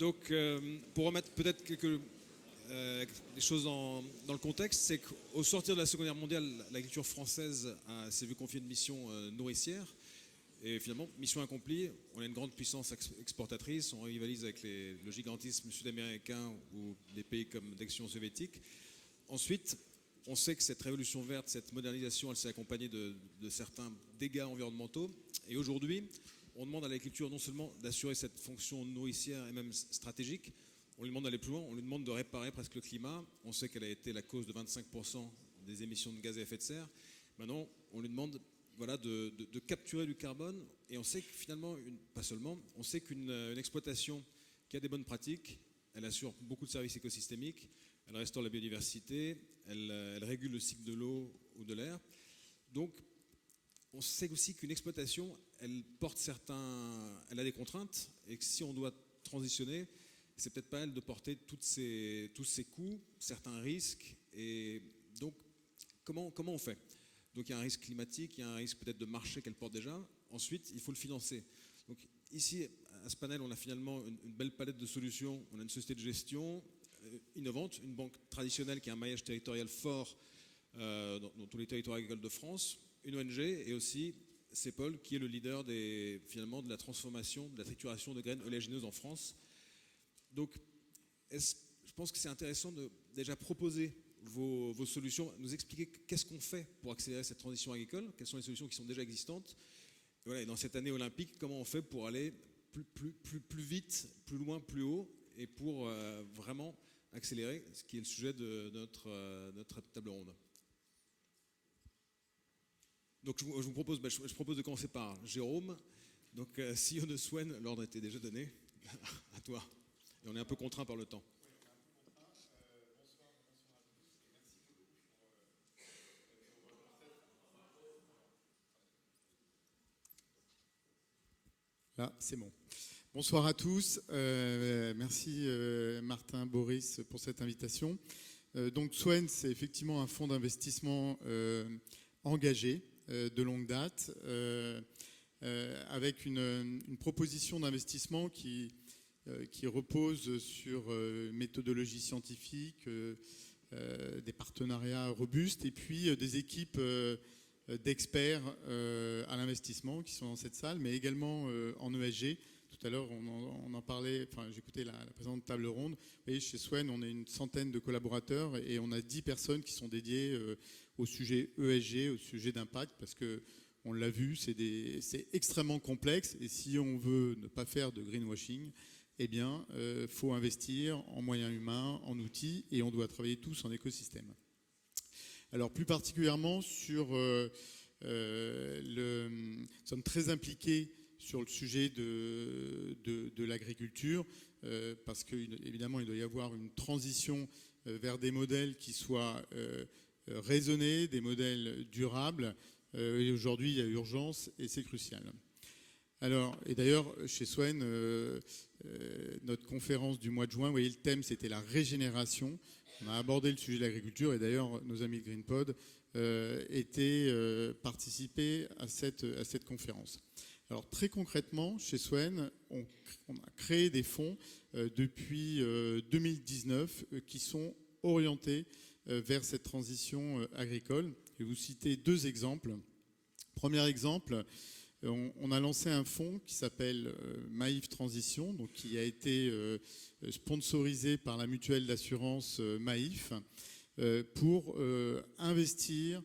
Donc, pour remettre peut-être des choses dans le contexte, c'est qu'au sortir de la Seconde Guerre mondiale, l'agriculture française s'est vue confier une mission nourricière. Et finalement, mission accomplie, on a une grande puissance exportatrice, on rivalise avec le gigantisme sud-américain ou des pays comme l'ex-Union soviétique. Ensuite, on sait que cette révolution verte, cette modernisation, elle s'est accompagnée de certains dégâts environnementaux. Et aujourd'hui, on demande à l'agriculture non seulement d'assurer cette fonction nourricière et même stratégique, on lui demande d'aller plus loin, on lui demande de réparer presque le climat. On sait qu'elle a été la cause de 25% des émissions de gaz à effet de serre. Maintenant, on lui demande de capturer du carbone. Et on sait que finalement, pas seulement, on sait qu'une exploitation qui a des bonnes pratiques, elle assure beaucoup de services écosystémiques, elle restaure la biodiversité, elle régule le cycle de l'eau ou de l'air. Donc, on sait aussi qu'une exploitation, elle a des contraintes, et que si on doit transitionner, c'est peut-être pas elle de porter tous ces coûts, certains risques. Et donc, comment on fait? Donc il y a un risque climatique, il y a un risque peut-être de marché qu'elle porte déjà. Ensuite, il faut le financer. Donc ici, à ce panel, on a finalement une belle palette de solutions. On a une société de gestion innovante, une banque traditionnelle qui a un maillage territorial fort dans tous les territoires agricoles de France, une ONG et aussi CEPOL qui est le leader finalement de la transformation, de la trituration de graines oléagineuses en France. Donc je pense que c'est intéressant de déjà proposer vos solutions, nous expliquer qu'est-ce qu'on fait pour accélérer cette transition agricole, quelles sont les solutions qui sont déjà existantes. Et voilà, et dans cette année olympique, comment on fait pour aller plus vite, plus loin, plus haut, et pour vraiment accélérer, ce qui est le sujet de notre table ronde. Donc je propose de commencer par Jérôme. Donc CEO de Swen, l'ordre était déjà donné. À toi. Et on est un peu contraint par le temps. Là, c'est bon. Bonsoir à tous. Merci Martin, Boris pour cette invitation. Donc Swen, c'est effectivement un fonds d'investissement engagé de longue date, avec une proposition d'investissement qui repose sur méthodologie scientifique, des partenariats robustes et puis des équipes d'experts à l'investissement qui sont dans cette salle, mais également en ESG. Tout à l'heure, on en parlait, j'écoutais la précédente table ronde. Vous voyez, chez Swen, on est une centaine de collaborateurs et on a 10 personnes qui sont dédiées au sujet ESG, au sujet d'impact, parce que on l'a vu, c'est extrêmement complexe et si on veut ne pas faire de greenwashing, eh bien, faut investir en moyens humains, en outils, et on doit travailler tous en écosystème. Alors, plus particulièrement nous sommes très impliqués sur le sujet de l'agriculture, parce qu'évidemment, il doit y avoir une transition vers des modèles qui soient raisonnés, des modèles durables. Et aujourd'hui, il y a urgence et c'est crucial. Alors, et d'ailleurs, chez Swen, notre conférence du mois de juin, vous voyez, le thème, c'était la régénération. On a abordé le sujet de l'agriculture et d'ailleurs, nos amis de GreenPod participaient à cette conférence. Alors, très concrètement, chez Swen, on a créé des fonds depuis 2019 qui sont orientés vers cette transition agricole. Je vais vous citer 2 exemples. Premier exemple, on a lancé un fonds qui s'appelle Maïf Transition, donc qui a été sponsorisé par la mutuelle d'assurance Maïf pour investir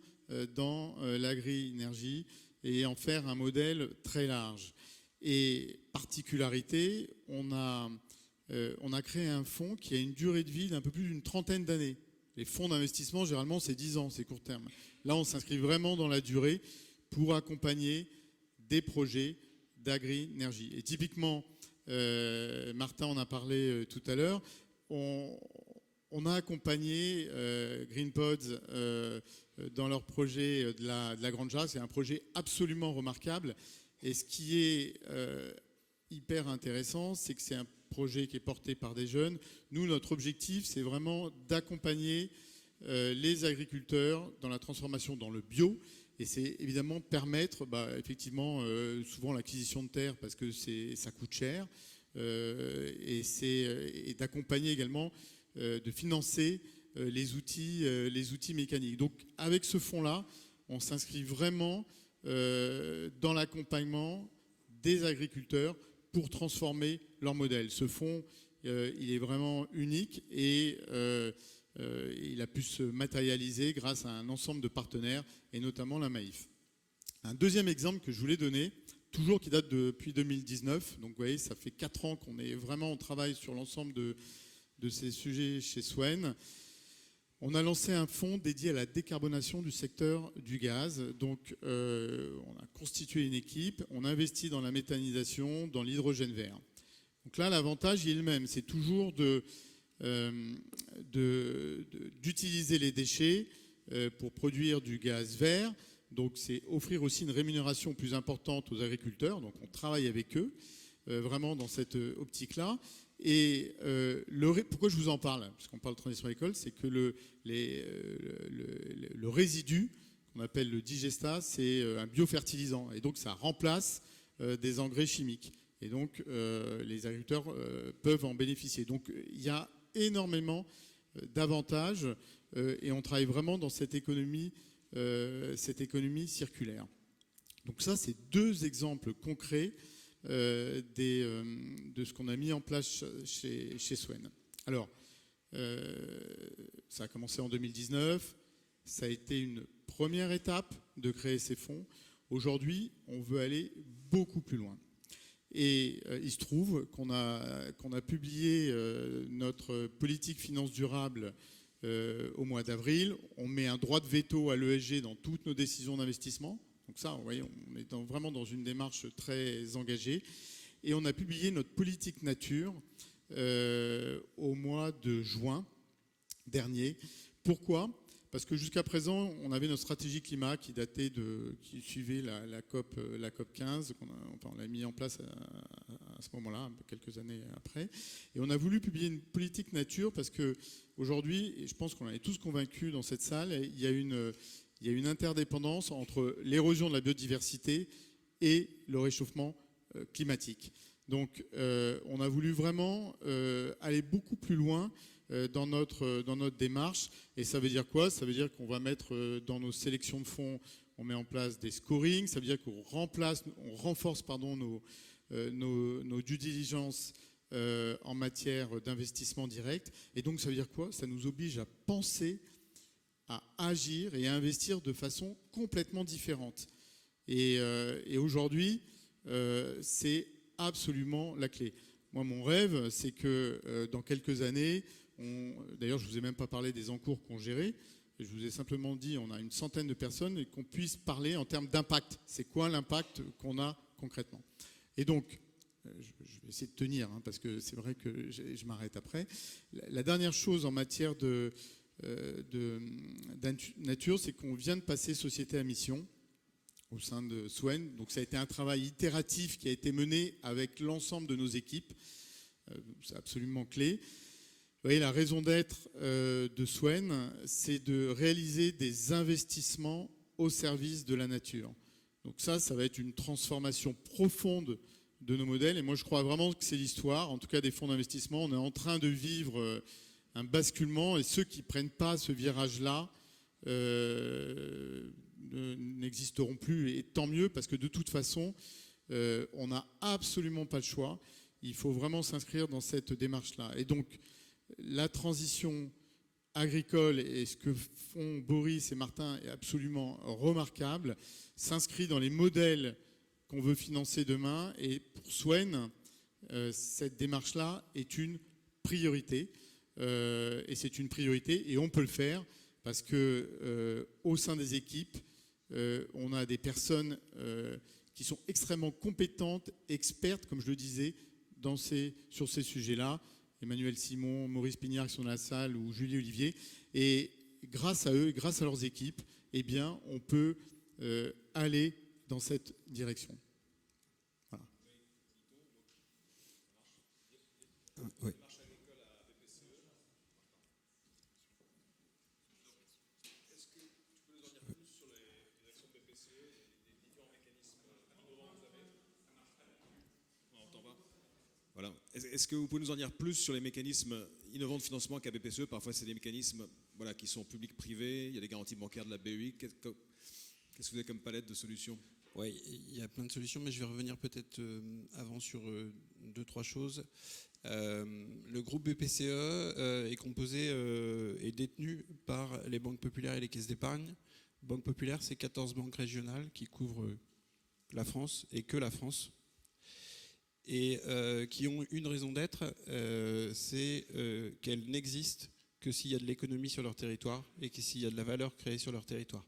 dans l'agri-énergie et en faire un modèle très large. Et particularité, on a créé un fonds qui a une durée de vie d'un peu plus d'une 30aine d'années. Les fonds d'investissement, généralement, c'est 10 ans, c'est court terme. Là, on s'inscrit vraiment dans la durée pour accompagner des projets d'agri-énergie. Et typiquement, Martin en a parlé tout à l'heure, on a accompagné GreenPods dans leur projet de la Grande Jarre. C'est un projet absolument remarquable. Et ce qui est hyper intéressant, c'est que c'est un projet qui est porté par des jeunes. Nous, notre objectif, c'est vraiment d'accompagner les agriculteurs dans la transformation dans le bio. Et c'est évidemment permettre, effectivement, souvent l'acquisition de terre parce que ça coûte cher. et d'accompagner également, de financer les outils mécaniques. Donc avec ce fonds-là, on s'inscrit vraiment dans l'accompagnement des agriculteurs pour transformer leur modèle. Ce fonds, il est vraiment unique et il a pu se matérialiser grâce à un ensemble de partenaires et notamment la Maïf. Un deuxième exemple que je voulais donner, toujours qui date depuis 2019, donc vous voyez, ça fait 4 ans qu'on est vraiment en travail sur l'ensemble de ces sujets chez Swen. On a lancé un fonds dédié à la décarbonation du secteur du gaz. Donc, on a constitué une équipe, on investit dans la méthanisation, dans l'hydrogène vert. Donc là, l'avantage, il est le même. C'est toujours d'utiliser les déchets pour produire du gaz vert. Donc, c'est offrir aussi une rémunération plus importante aux agriculteurs. Donc, on travaille avec eux, vraiment dans cette optique-là. Et pourquoi je vous en parle? Parce qu'on parle de transition agricole, c'est que le résidu, qu'on appelle le digestat, c'est un biofertilisant. Et donc, ça remplace des engrais chimiques. Et donc, les agriculteurs peuvent en bénéficier. Donc, il y a énormément d'avantages et on travaille vraiment dans cette économie circulaire. Donc ça, c'est 2 exemples concrets de ce qu'on a mis en place chez Swen. Alors, ça a commencé en 2019. Ça a été une première étape de créer ces fonds. Aujourd'hui, on veut aller beaucoup plus loin. Et il se trouve qu'on a publié notre politique finance durable au mois d'avril. On met un droit de veto à l'ESG dans toutes nos décisions d'investissement. Donc ça, vous voyez, on est vraiment dans une démarche très engagée. Et on a publié notre politique nature au mois de juin dernier. Pourquoi ? Parce que jusqu'à présent, on avait notre stratégie climat qui qui suivait la COP 15, on l'a mis en place à ce moment-là, quelques années après. Et on a voulu publier une politique nature parce que aujourd'hui, et je pense qu'on en est tous convaincus dans cette salle, il y a une interdépendance entre l'érosion de la biodiversité et le réchauffement climatique. Donc, on a voulu vraiment aller beaucoup plus loin dans notre démarche. Et ça veut dire quoi? Ça veut dire qu'on va mettre dans nos sélections de fonds, on met en place des scorings. Ça veut dire qu'on renforce nos due diligence en matière d'investissement direct. Et donc, ça veut dire quoi? Ça nous oblige à penser, à agir et à investir de façon complètement différente. Et aujourd'hui, c'est absolument la clé. Moi, mon rêve, c'est que dans quelques années, d'ailleurs, je ne vous ai même pas parlé des encours qu'on gérait, je vous ai simplement dit on a une centaine de personnes et qu'on puisse parler en termes d'impact. C'est quoi l'impact qu'on a concrètement? Et donc, je vais essayer de tenir, parce que c'est vrai que je m'arrête après. La dernière chose en matière de nature, c'est qu'on vient de passer société à mission au sein de Swen. Donc ça a été un travail itératif qui a été mené avec l'ensemble de nos équipes. C'est absolument clé. Vous voyez, la raison d'être de Swen, c'est de réaliser des investissements au service de la nature. Donc ça va être une transformation profonde de nos modèles. Et moi, je crois vraiment que c'est l'histoire, en tout cas des fonds d'investissement. On est en train de vivre un basculement et ceux qui ne prennent pas ce virage-là n'existeront plus. Et tant mieux, parce que de toute façon, on n'a absolument pas le choix. Il faut vraiment s'inscrire dans cette démarche-là. Et donc, la transition agricole et ce que font Boris et Martin est absolument remarquable, s'inscrit dans les modèles qu'on veut financer demain. Et pour Swen, cette démarche-là est une priorité. Et c'est une priorité et on peut le faire parce que au sein des équipes, on a des personnes qui sont extrêmement compétentes, expertes, comme je le disais, sur ces sujets-là. Emmanuel Simon, Maurice Pignard qui sont dans la salle ou Julie Olivier. Et grâce à eux, grâce à leurs équipes, eh bien, on peut aller dans cette direction. Voilà. Oui. Voilà. est-ce que vous pouvez nous en dire plus sur les mécanismes innovants de financement qu'a BPCE? Parfois, c'est des mécanismes qui sont publics-privés, il y a les garanties bancaires de la BEI. Qu'est-ce que vous avez comme palette de solutions? Oui, il y a plein de solutions, mais je vais revenir peut-être avant sur 2-3 choses. Le groupe BPCE est composé et détenu par les banques populaires et les caisses d'épargne. Banque populaire, c'est 14 banques régionales qui couvrent la France et que la France, et qui ont une raison d'être, c'est qu'elles n'existent que s'il y a de l'économie sur leur territoire et que s'il y a de la valeur créée sur leur territoire.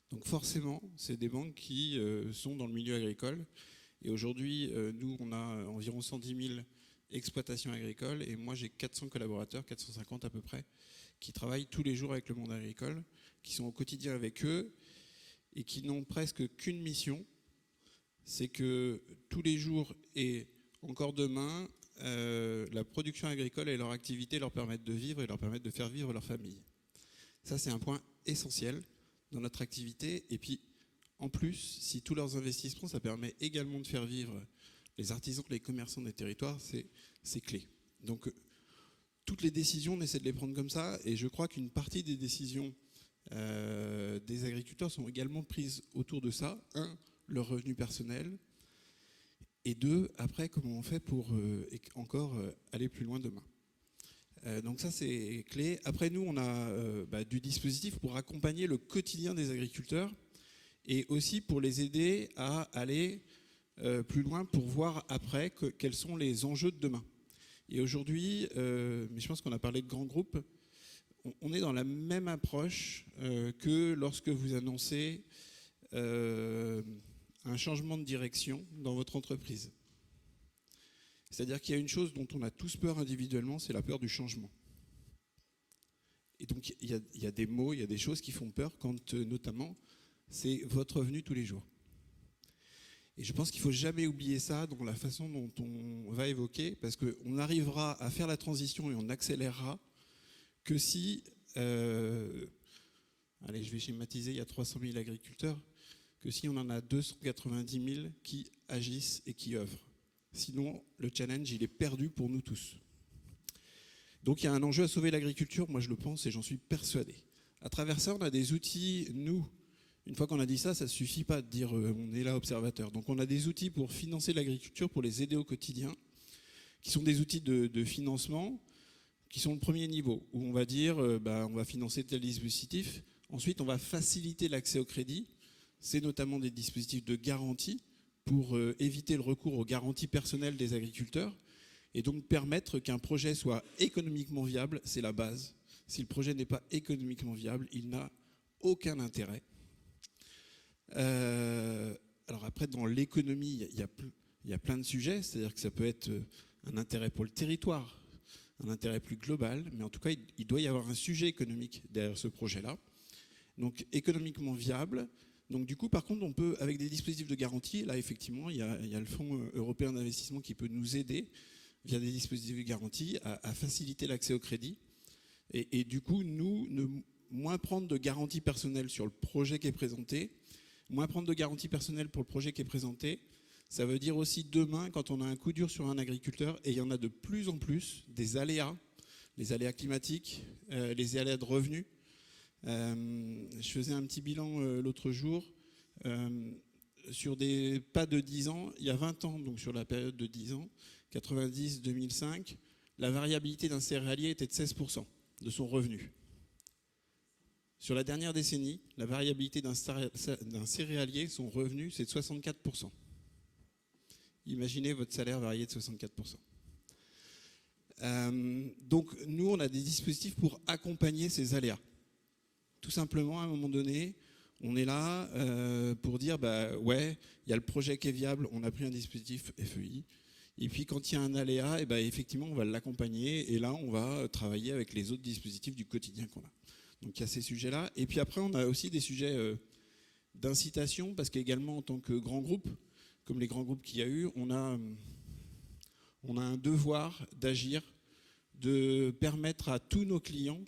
Donc forcément, c'est des banques qui sont dans le milieu agricole. Et aujourd'hui, nous, on a environ 110 000 exploitations agricoles, et moi j'ai 400 collaborateurs, 450 à peu près, qui travaillent tous les jours avec le monde agricole, qui sont au quotidien avec eux, et qui n'ont presque qu'une mission, c'est que tous les jours et encore demain, la production agricole et leur activité leur permettent de vivre et leur permettent de faire vivre leur famille. Ça, c'est un point essentiel dans notre activité. Et puis, en plus, si tous leurs investissements, ça permet également de faire vivre les artisans, les commerçants des territoires, c'est clé. Donc, toutes les décisions, on essaie de les prendre comme ça. Et je crois qu'une partie des décisions des agriculteurs sont également prises autour de ça. Un, leur revenu personnel. Et deux, après, comment on fait pour encore aller plus loin demain. Donc ça, c'est clé. Après, nous, on a du dispositif pour accompagner le quotidien des agriculteurs et aussi pour les aider à aller plus loin pour voir après quels sont les enjeux de demain. Et aujourd'hui, mais je pense qu'on a parlé de grands groupes, on est dans la même approche que lorsque vous annoncez un changement de direction dans votre entreprise. C'est-à-dire qu'il y a une chose dont on a tous peur individuellement, c'est la peur du changement. Et donc il y a des mots, il y a des choses qui font peur quand notamment c'est votre revenu tous les jours. Et je pense qu'il ne faut jamais oublier ça dans la façon dont on va évoquer, parce qu'on arrivera à faire la transition et on accélérera que si, allez, je vais schématiser, il y a 300 000 agriculteurs, que si on en a 290 000 qui agissent et qui œuvrent. Sinon, le challenge, il est perdu pour nous tous. Donc il y a un enjeu à sauver l'agriculture, moi je le pense et j'en suis persuadé. À travers ça, on a des outils, nous, une fois qu'on a dit ça, ça ne suffit pas de dire on est là observateur. Donc on a des outils pour financer l'agriculture, pour les aider au quotidien, qui sont des outils de financement, qui sont le premier niveau, où on va dire on va financer tel dispositif. Ensuite, on va faciliter l'accès au crédit. C'est notamment des dispositifs de garantie pour éviter le recours aux garanties personnelles des agriculteurs et donc permettre qu'un projet soit économiquement viable, c'est la base. Si le projet n'est pas économiquement viable, il n'a aucun intérêt. Alors après, dans l'économie, il y a plein de sujets, c'est-à-dire que ça peut être un intérêt pour le territoire, un intérêt plus global, mais en tout cas, il doit y avoir un sujet économique derrière ce projet-là. Donc économiquement viable. Donc du coup, par contre, on peut, avec des dispositifs de garantie, là effectivement, il y a le Fonds européen d'investissement qui peut nous aider via des dispositifs de garantie à faciliter l'accès au crédit. Et du coup, nous, moins prendre de garantie personnelle sur le projet qui est présenté, moins prendre de garantie personnelle pour le projet qui est présenté, ça veut dire aussi demain, quand on a un coup dur sur un agriculteur, et il y en a de plus en plus, des aléas, les aléas climatiques, les aléas de revenus. Je faisais un petit bilan l'autre jour sur des pas de 10 ans, il y a 20 ans, donc sur la période de 10 ans, 90-2005, la variabilité d'un céréalier était de 16% de son revenu. Sur la dernière décennie, la variabilité d'un céréalier, son revenu, c'est de 64%. Imaginez votre salaire varié de 64%. Donc nous, on a des dispositifs pour accompagner ces aléas. Tout simplement, à un moment donné, on est là pour dire, ouais, il y a le projet qui est viable, on a pris un dispositif FEI, et puis quand il y a un aléa, effectivement, on va l'accompagner, et là, on va travailler avec les autres dispositifs du quotidien qu'on a. Donc il y a ces sujets-là. Et puis après, on a aussi des sujets d'incitation, parce qu'également, en tant que grand groupe, comme les grands groupes qu'il y a eu, on a un devoir d'agir, de permettre à tous nos clients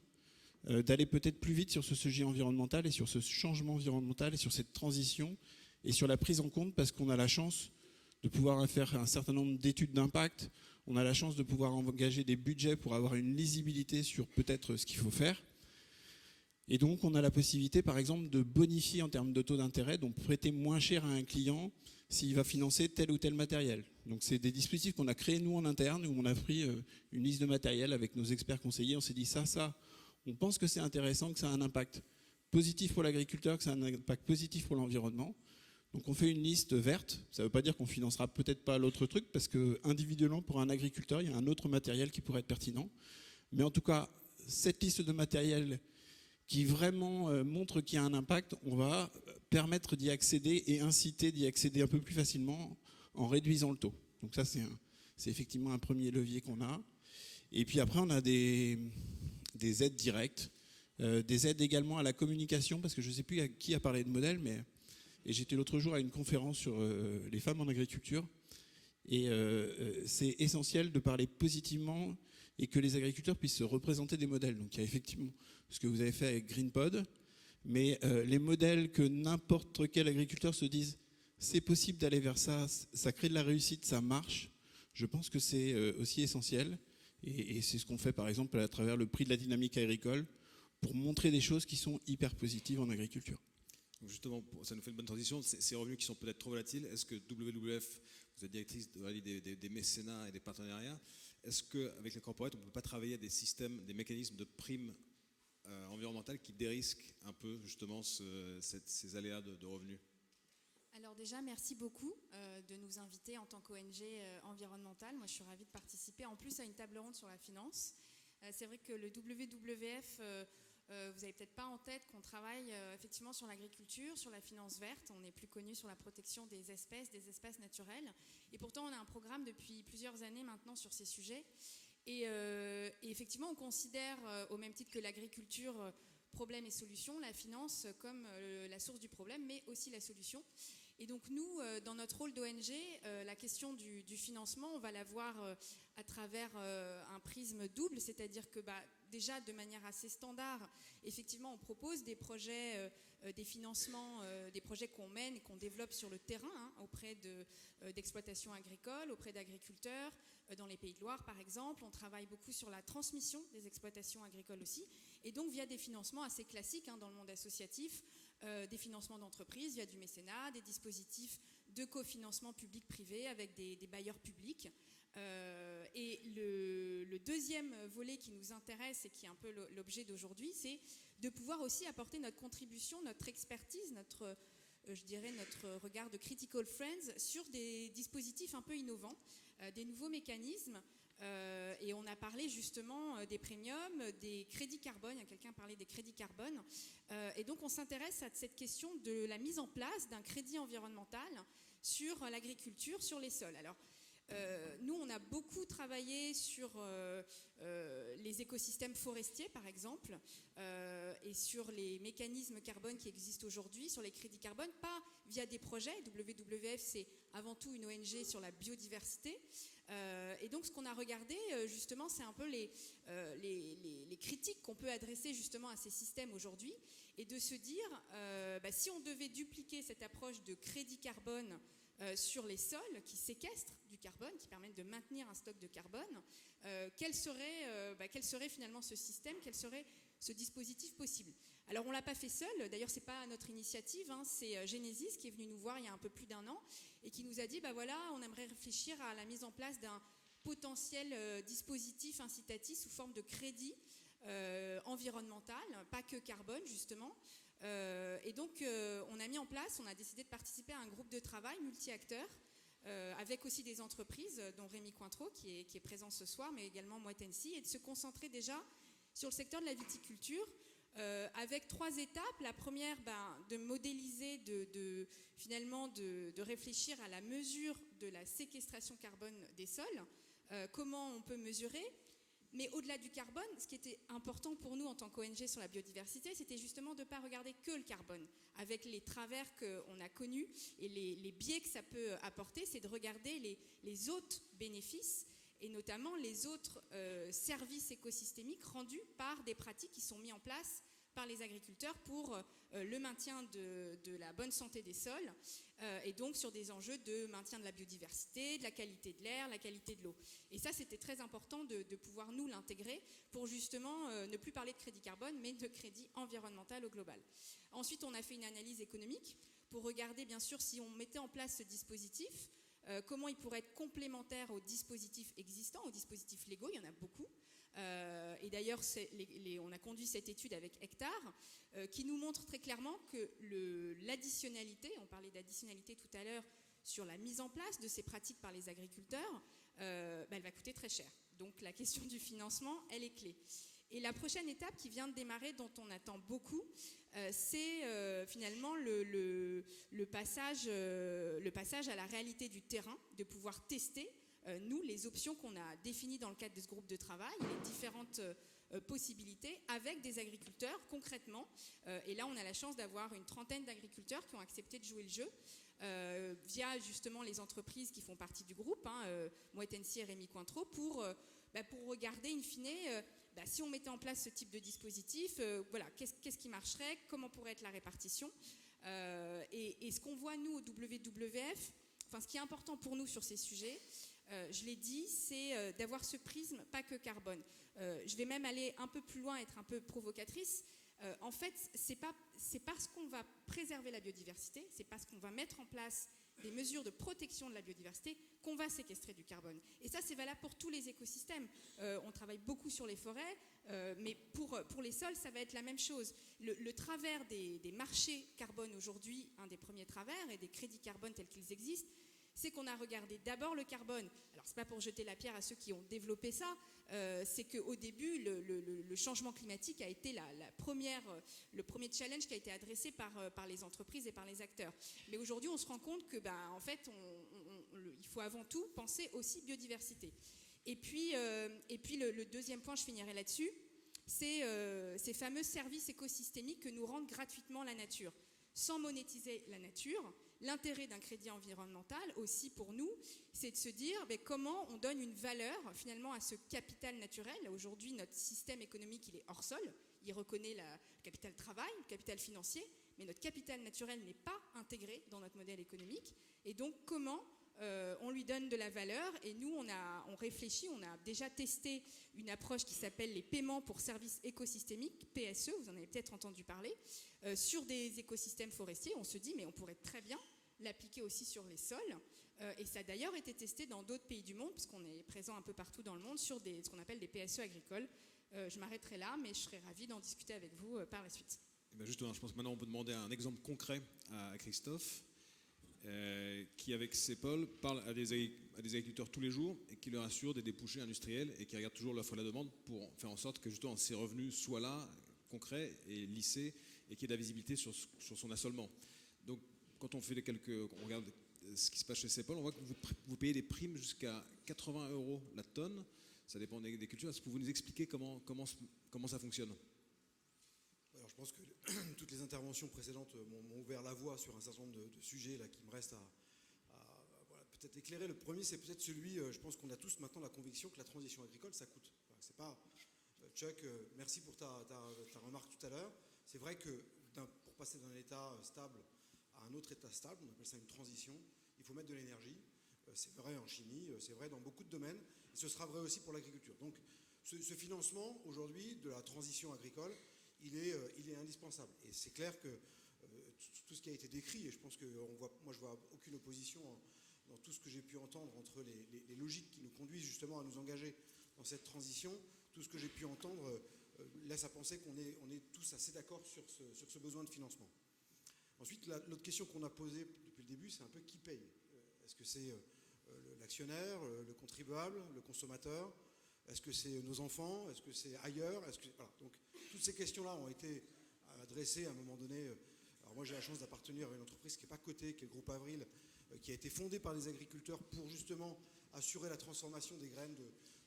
d'aller peut-être plus vite sur ce sujet environnemental et sur ce changement environnemental et sur cette transition et sur la prise en compte, parce qu'on a la chance de pouvoir faire un certain nombre d'études d'impact. On a la chance de pouvoir engager des budgets pour avoir une lisibilité sur peut-être ce qu'il faut faire. Et donc, on a la possibilité, par exemple, de bonifier en termes de taux d'intérêt, donc prêter moins cher à un client s'il va financer tel ou tel matériel. Donc, c'est des dispositifs qu'on a créés, nous, en interne, où on a pris une liste de matériel avec nos experts conseillers. On s'est dit, ça, on pense que c'est intéressant, que ça a un impact positif pour l'agriculteur, que ça a un impact positif pour l'environnement. Donc, on fait une liste verte. Ça ne veut pas dire qu'on financera peut-être pas l'autre truc, parce que individuellement, pour un agriculteur, il y a un autre matériel qui pourrait être pertinent. Mais en tout cas, cette liste de matériel qui vraiment montre qu'il y a un impact, on va permettre d'y accéder et inciter d'y accéder un peu plus facilement en réduisant le taux. Donc ça, c'est effectivement un premier levier qu'on a. Et puis après, on a des aides directes, des aides également à la communication, parce que je ne sais plus à qui a parlé de modèle, mais et j'étais l'autre jour à une conférence sur les femmes en agriculture. Et c'est essentiel de parler positivement et que les agriculteurs puissent se représenter des modèles. Donc il y a effectivement ce que vous avez fait avec GreenPod, mais les modèles que n'importe quel agriculteur se dise c'est possible d'aller vers ça, ça crée de la réussite, ça marche, je pense que c'est aussi essentiel. Et c'est ce qu'on fait par exemple à travers le prix de la dynamique agricole pour montrer des choses qui sont hyper positives en agriculture. Justement, ça nous fait une bonne transition. Ces revenus qui sont peut-être trop volatiles, est-ce que WWF, vous êtes directrice des mécénats et des partenariats, est-ce qu'avec les corporates, on ne peut pas travailler des systèmes, des mécanismes de primes environnementales qui dérisquent un peu justement ces aléas de revenus? Alors déjà, merci beaucoup de nous inviter en tant qu'ONG environnementale. Moi, je suis ravie de participer en plus à une table ronde sur la finance. C'est vrai que le WWF... vous n'avez peut-être pas en tête qu'on travaille effectivement sur l'agriculture, sur la finance verte. On est plus connu sur la protection des espaces naturels. Et pourtant, on a un programme depuis plusieurs années maintenant sur ces sujets. Et effectivement, on considère, au même titre que l'agriculture, problème et solution, la finance comme la source du problème, mais aussi la solution. Et donc nous, dans notre rôle d'ONG, la question du financement, on va la voir à travers un prisme double, c'est-à-dire que déjà de manière assez standard, effectivement, on propose des projets, des financements, des projets qu'on mène et qu'on développe sur le terrain, auprès d'exploitations agricoles, auprès d'agriculteurs, dans les Pays de Loire par exemple. On travaille beaucoup sur la transmission des exploitations agricoles aussi, et donc via des financements assez classiques dans le monde associatif, des financements d'entreprises via du mécénat, des dispositifs de cofinancement public-privé avec des bailleurs publics. Et le deuxième volet qui nous intéresse et qui est un peu l'objet d'aujourd'hui, c'est de pouvoir aussi apporter notre contribution, notre expertise, notre regard de Critical Friends sur des dispositifs un peu innovants, des nouveaux mécanismes. Et on a parlé justement des premiums, des crédits carbone. Il y a quelqu'un parlait des crédits carbone. Et donc on s'intéresse à cette question de la mise en place d'un crédit environnemental sur l'agriculture, sur les sols. Alors, nous, on a beaucoup travaillé sur les écosystèmes forestiers, par exemple, et sur les mécanismes carbone qui existent aujourd'hui, sur les crédits carbone, pas via des projets. WWF, c'est avant tout une ONG sur la biodiversité. Et donc, ce qu'on a regardé, justement, c'est un peu les critiques qu'on peut adresser justement à ces systèmes aujourd'hui, et de se dire, si on devait dupliquer cette approche de crédit carbone sur les sols qui séquestrent du carbone, qui permettent de maintenir un stock de carbone, quel serait finalement ce système, quel serait ce dispositif possible? Alors on ne l'a pas fait seul, d'ailleurs ce n'est pas notre initiative, c'est Genesis qui est venu nous voir il y a un peu plus d'1 an et qui nous a dit, on aimerait réfléchir à la mise en place d'un potentiel dispositif incitatif sous forme de crédit environnemental, pas que carbone justement. Et donc on a mis en place, on a décidé de participer à un groupe de travail multi-acteurs avec aussi des entreprises dont Rémi Cointreau qui est présent ce soir, mais également Moët Hennessy, et de se concentrer déjà sur le secteur de la viticulture avec 3 étapes. La première, de modéliser, de réfléchir à la mesure de la séquestration carbone des sols, comment on peut mesurer. Mais au-delà du carbone, ce qui était important pour nous en tant qu'ONG sur la biodiversité, c'était justement de ne pas regarder que le carbone. Avec les travers qu'on a connus et les biais que ça peut apporter, c'est de regarder les autres bénéfices et notamment les autres services écosystémiques rendus par des pratiques qui sont mises en place par les agriculteurs pour le maintien de la bonne santé des sols et donc sur des enjeux de maintien de la biodiversité, de la qualité de l'air, la qualité de l'eau. Et ça, c'était très important de pouvoir nous l'intégrer pour justement ne plus parler de crédit carbone, mais de crédit environnemental au global. Ensuite, on a fait une analyse économique pour regarder, bien sûr, si on mettait en place ce dispositif, comment il pourrait être complémentaire aux dispositifs existants, aux dispositifs légaux, il y en a beaucoup. Et d'ailleurs, on a conduit cette étude avec Hectare, qui nous montre très clairement que l'additionnalité, on parlait d'additionnalité tout à l'heure, sur la mise en place de ces pratiques par les agriculteurs, elle va coûter très cher. Donc la question du financement, elle est clé. Et la prochaine étape qui vient de démarrer, dont on attend beaucoup, c'est finalement le passage à la réalité du terrain, de pouvoir tester, nous, les options qu'on a définies dans le cadre de ce groupe de travail, les différentes possibilités avec des agriculteurs concrètement. Et là, on a la chance d'avoir une trentaine d'agriculteurs qui ont accepté de jouer le jeu via justement les entreprises qui font partie du groupe, Moët Hennessy et Rémy Cointreau, pour regarder in fine si on mettait en place ce type de dispositif, voilà, qu'est-ce qui marcherait, comment pourrait être la répartition. Et ce qu'on voit nous au WWF, enfin ce qui est important pour nous sur ces sujets, je l'ai dit, c'est d'avoir ce prisme, pas que carbone. Je vais même aller un peu plus loin, être un peu provocatrice. En fait, c'est parce qu'on va préserver la biodiversité, c'est parce qu'on va mettre en place des mesures de protection de la biodiversité qu'on va séquestrer du carbone. Et ça, c'est valable pour tous les écosystèmes. On travaille beaucoup sur les forêts, mais pour les sols, ça va être la même chose. Le travers des marchés carbone aujourd'hui, un des premiers travers, et des crédits carbone tels qu'ils existent, c'est qu'on a regardé d'abord le carbone. Alors, c'est pas pour jeter la pierre à ceux qui ont développé ça, c'est qu'au début, le changement climatique a été le premier challenge qui a été adressé par les entreprises et par les acteurs. Mais aujourd'hui, on se rend compte que, en fait, il faut avant tout penser aussi biodiversité. Et puis le deuxième point, je finirai là-dessus, c'est ces fameux services écosystémiques que nous rend gratuitement la nature. Sans monétiser la nature, l'intérêt d'un crédit environnemental aussi pour nous, c'est de se dire comment on donne une valeur finalement à ce capital naturel. Aujourd'hui, notre système économique, il est hors sol. Il reconnaît le capital travail, le capital financier, mais notre capital naturel n'est pas intégré dans notre modèle économique. Et donc, comment on lui donne de la valeur? Et nous, on réfléchit, on a déjà testé une approche qui s'appelle les paiements pour services écosystémiques, PSE, vous en avez peut-être entendu parler, sur des écosystèmes forestiers. On se dit, mais on pourrait très bien l'appliquer aussi sur les sols. Et ça a d'ailleurs été testé dans d'autres pays du monde, puisqu'on est présent un peu partout dans le monde, sur ce qu'on appelle des PSE agricoles. Je m'arrêterai là, mais je serais ravie d'en discuter avec vous par la suite. Et bien justement, je pense que maintenant on peut demander un exemple concret à Christophe, qui avec CEPOL parle à des agriculteurs tous les jours et qui leur assure des débouchés industriels et qui regarde toujours l'offre et la demande pour faire en sorte que justement ces revenus soient là, concrets et lissés, et qu'il y ait de la visibilité sur son assolement. Donc quand on fait on regarde ce qui se passe chez CEPOL, on voit que vous payez des primes jusqu'à 80 € la tonne, ça dépend des cultures. Est-ce que vous pouvez nous expliquer comment ça fonctionne ? Alors, je pense que toutes les interventions précédentes m'ont ouvert la voie sur un certain nombre de sujets là, qui me restent à peut-être éclairer. Le premier, c'est peut-être celui, je pense qu'on a tous maintenant la conviction que la transition agricole, ça coûte. Enfin, c'est pas, Chuck, merci pour ta remarque tout à l'heure. C'est vrai que pour passer d'un état stable à un autre état stable, on appelle ça une transition, il faut mettre de l'énergie. C'est vrai en chimie, c'est vrai dans beaucoup de domaines, et ce sera vrai aussi pour l'agriculture. Donc ce financement aujourd'hui de la transition agricole, il est indispensable. Et c'est clair que tout ce qui a été décrit, et je pense que moi je vois aucune opposition dans tout ce que j'ai pu entendre entre les logiques qui nous conduisent justement à nous engager dans cette transition, tout ce que j'ai pu entendre laisse à penser qu'on est tous assez d'accord sur ce besoin de financement. Ensuite, l'autre question qu'on a posée depuis le début, c'est un peu qui paye. Est-ce que c'est l'actionnaire, le contribuable, le consommateur? Est-ce que c'est nos enfants? Est-ce que c'est ailleurs? Voilà. Donc, toutes ces questions-là ont été adressées à un moment donné. Alors moi, j'ai la chance d'appartenir à une entreprise qui n'est pas cotée, qui est le groupe Avril, qui a été fondée par les agriculteurs pour justement assurer la transformation des graines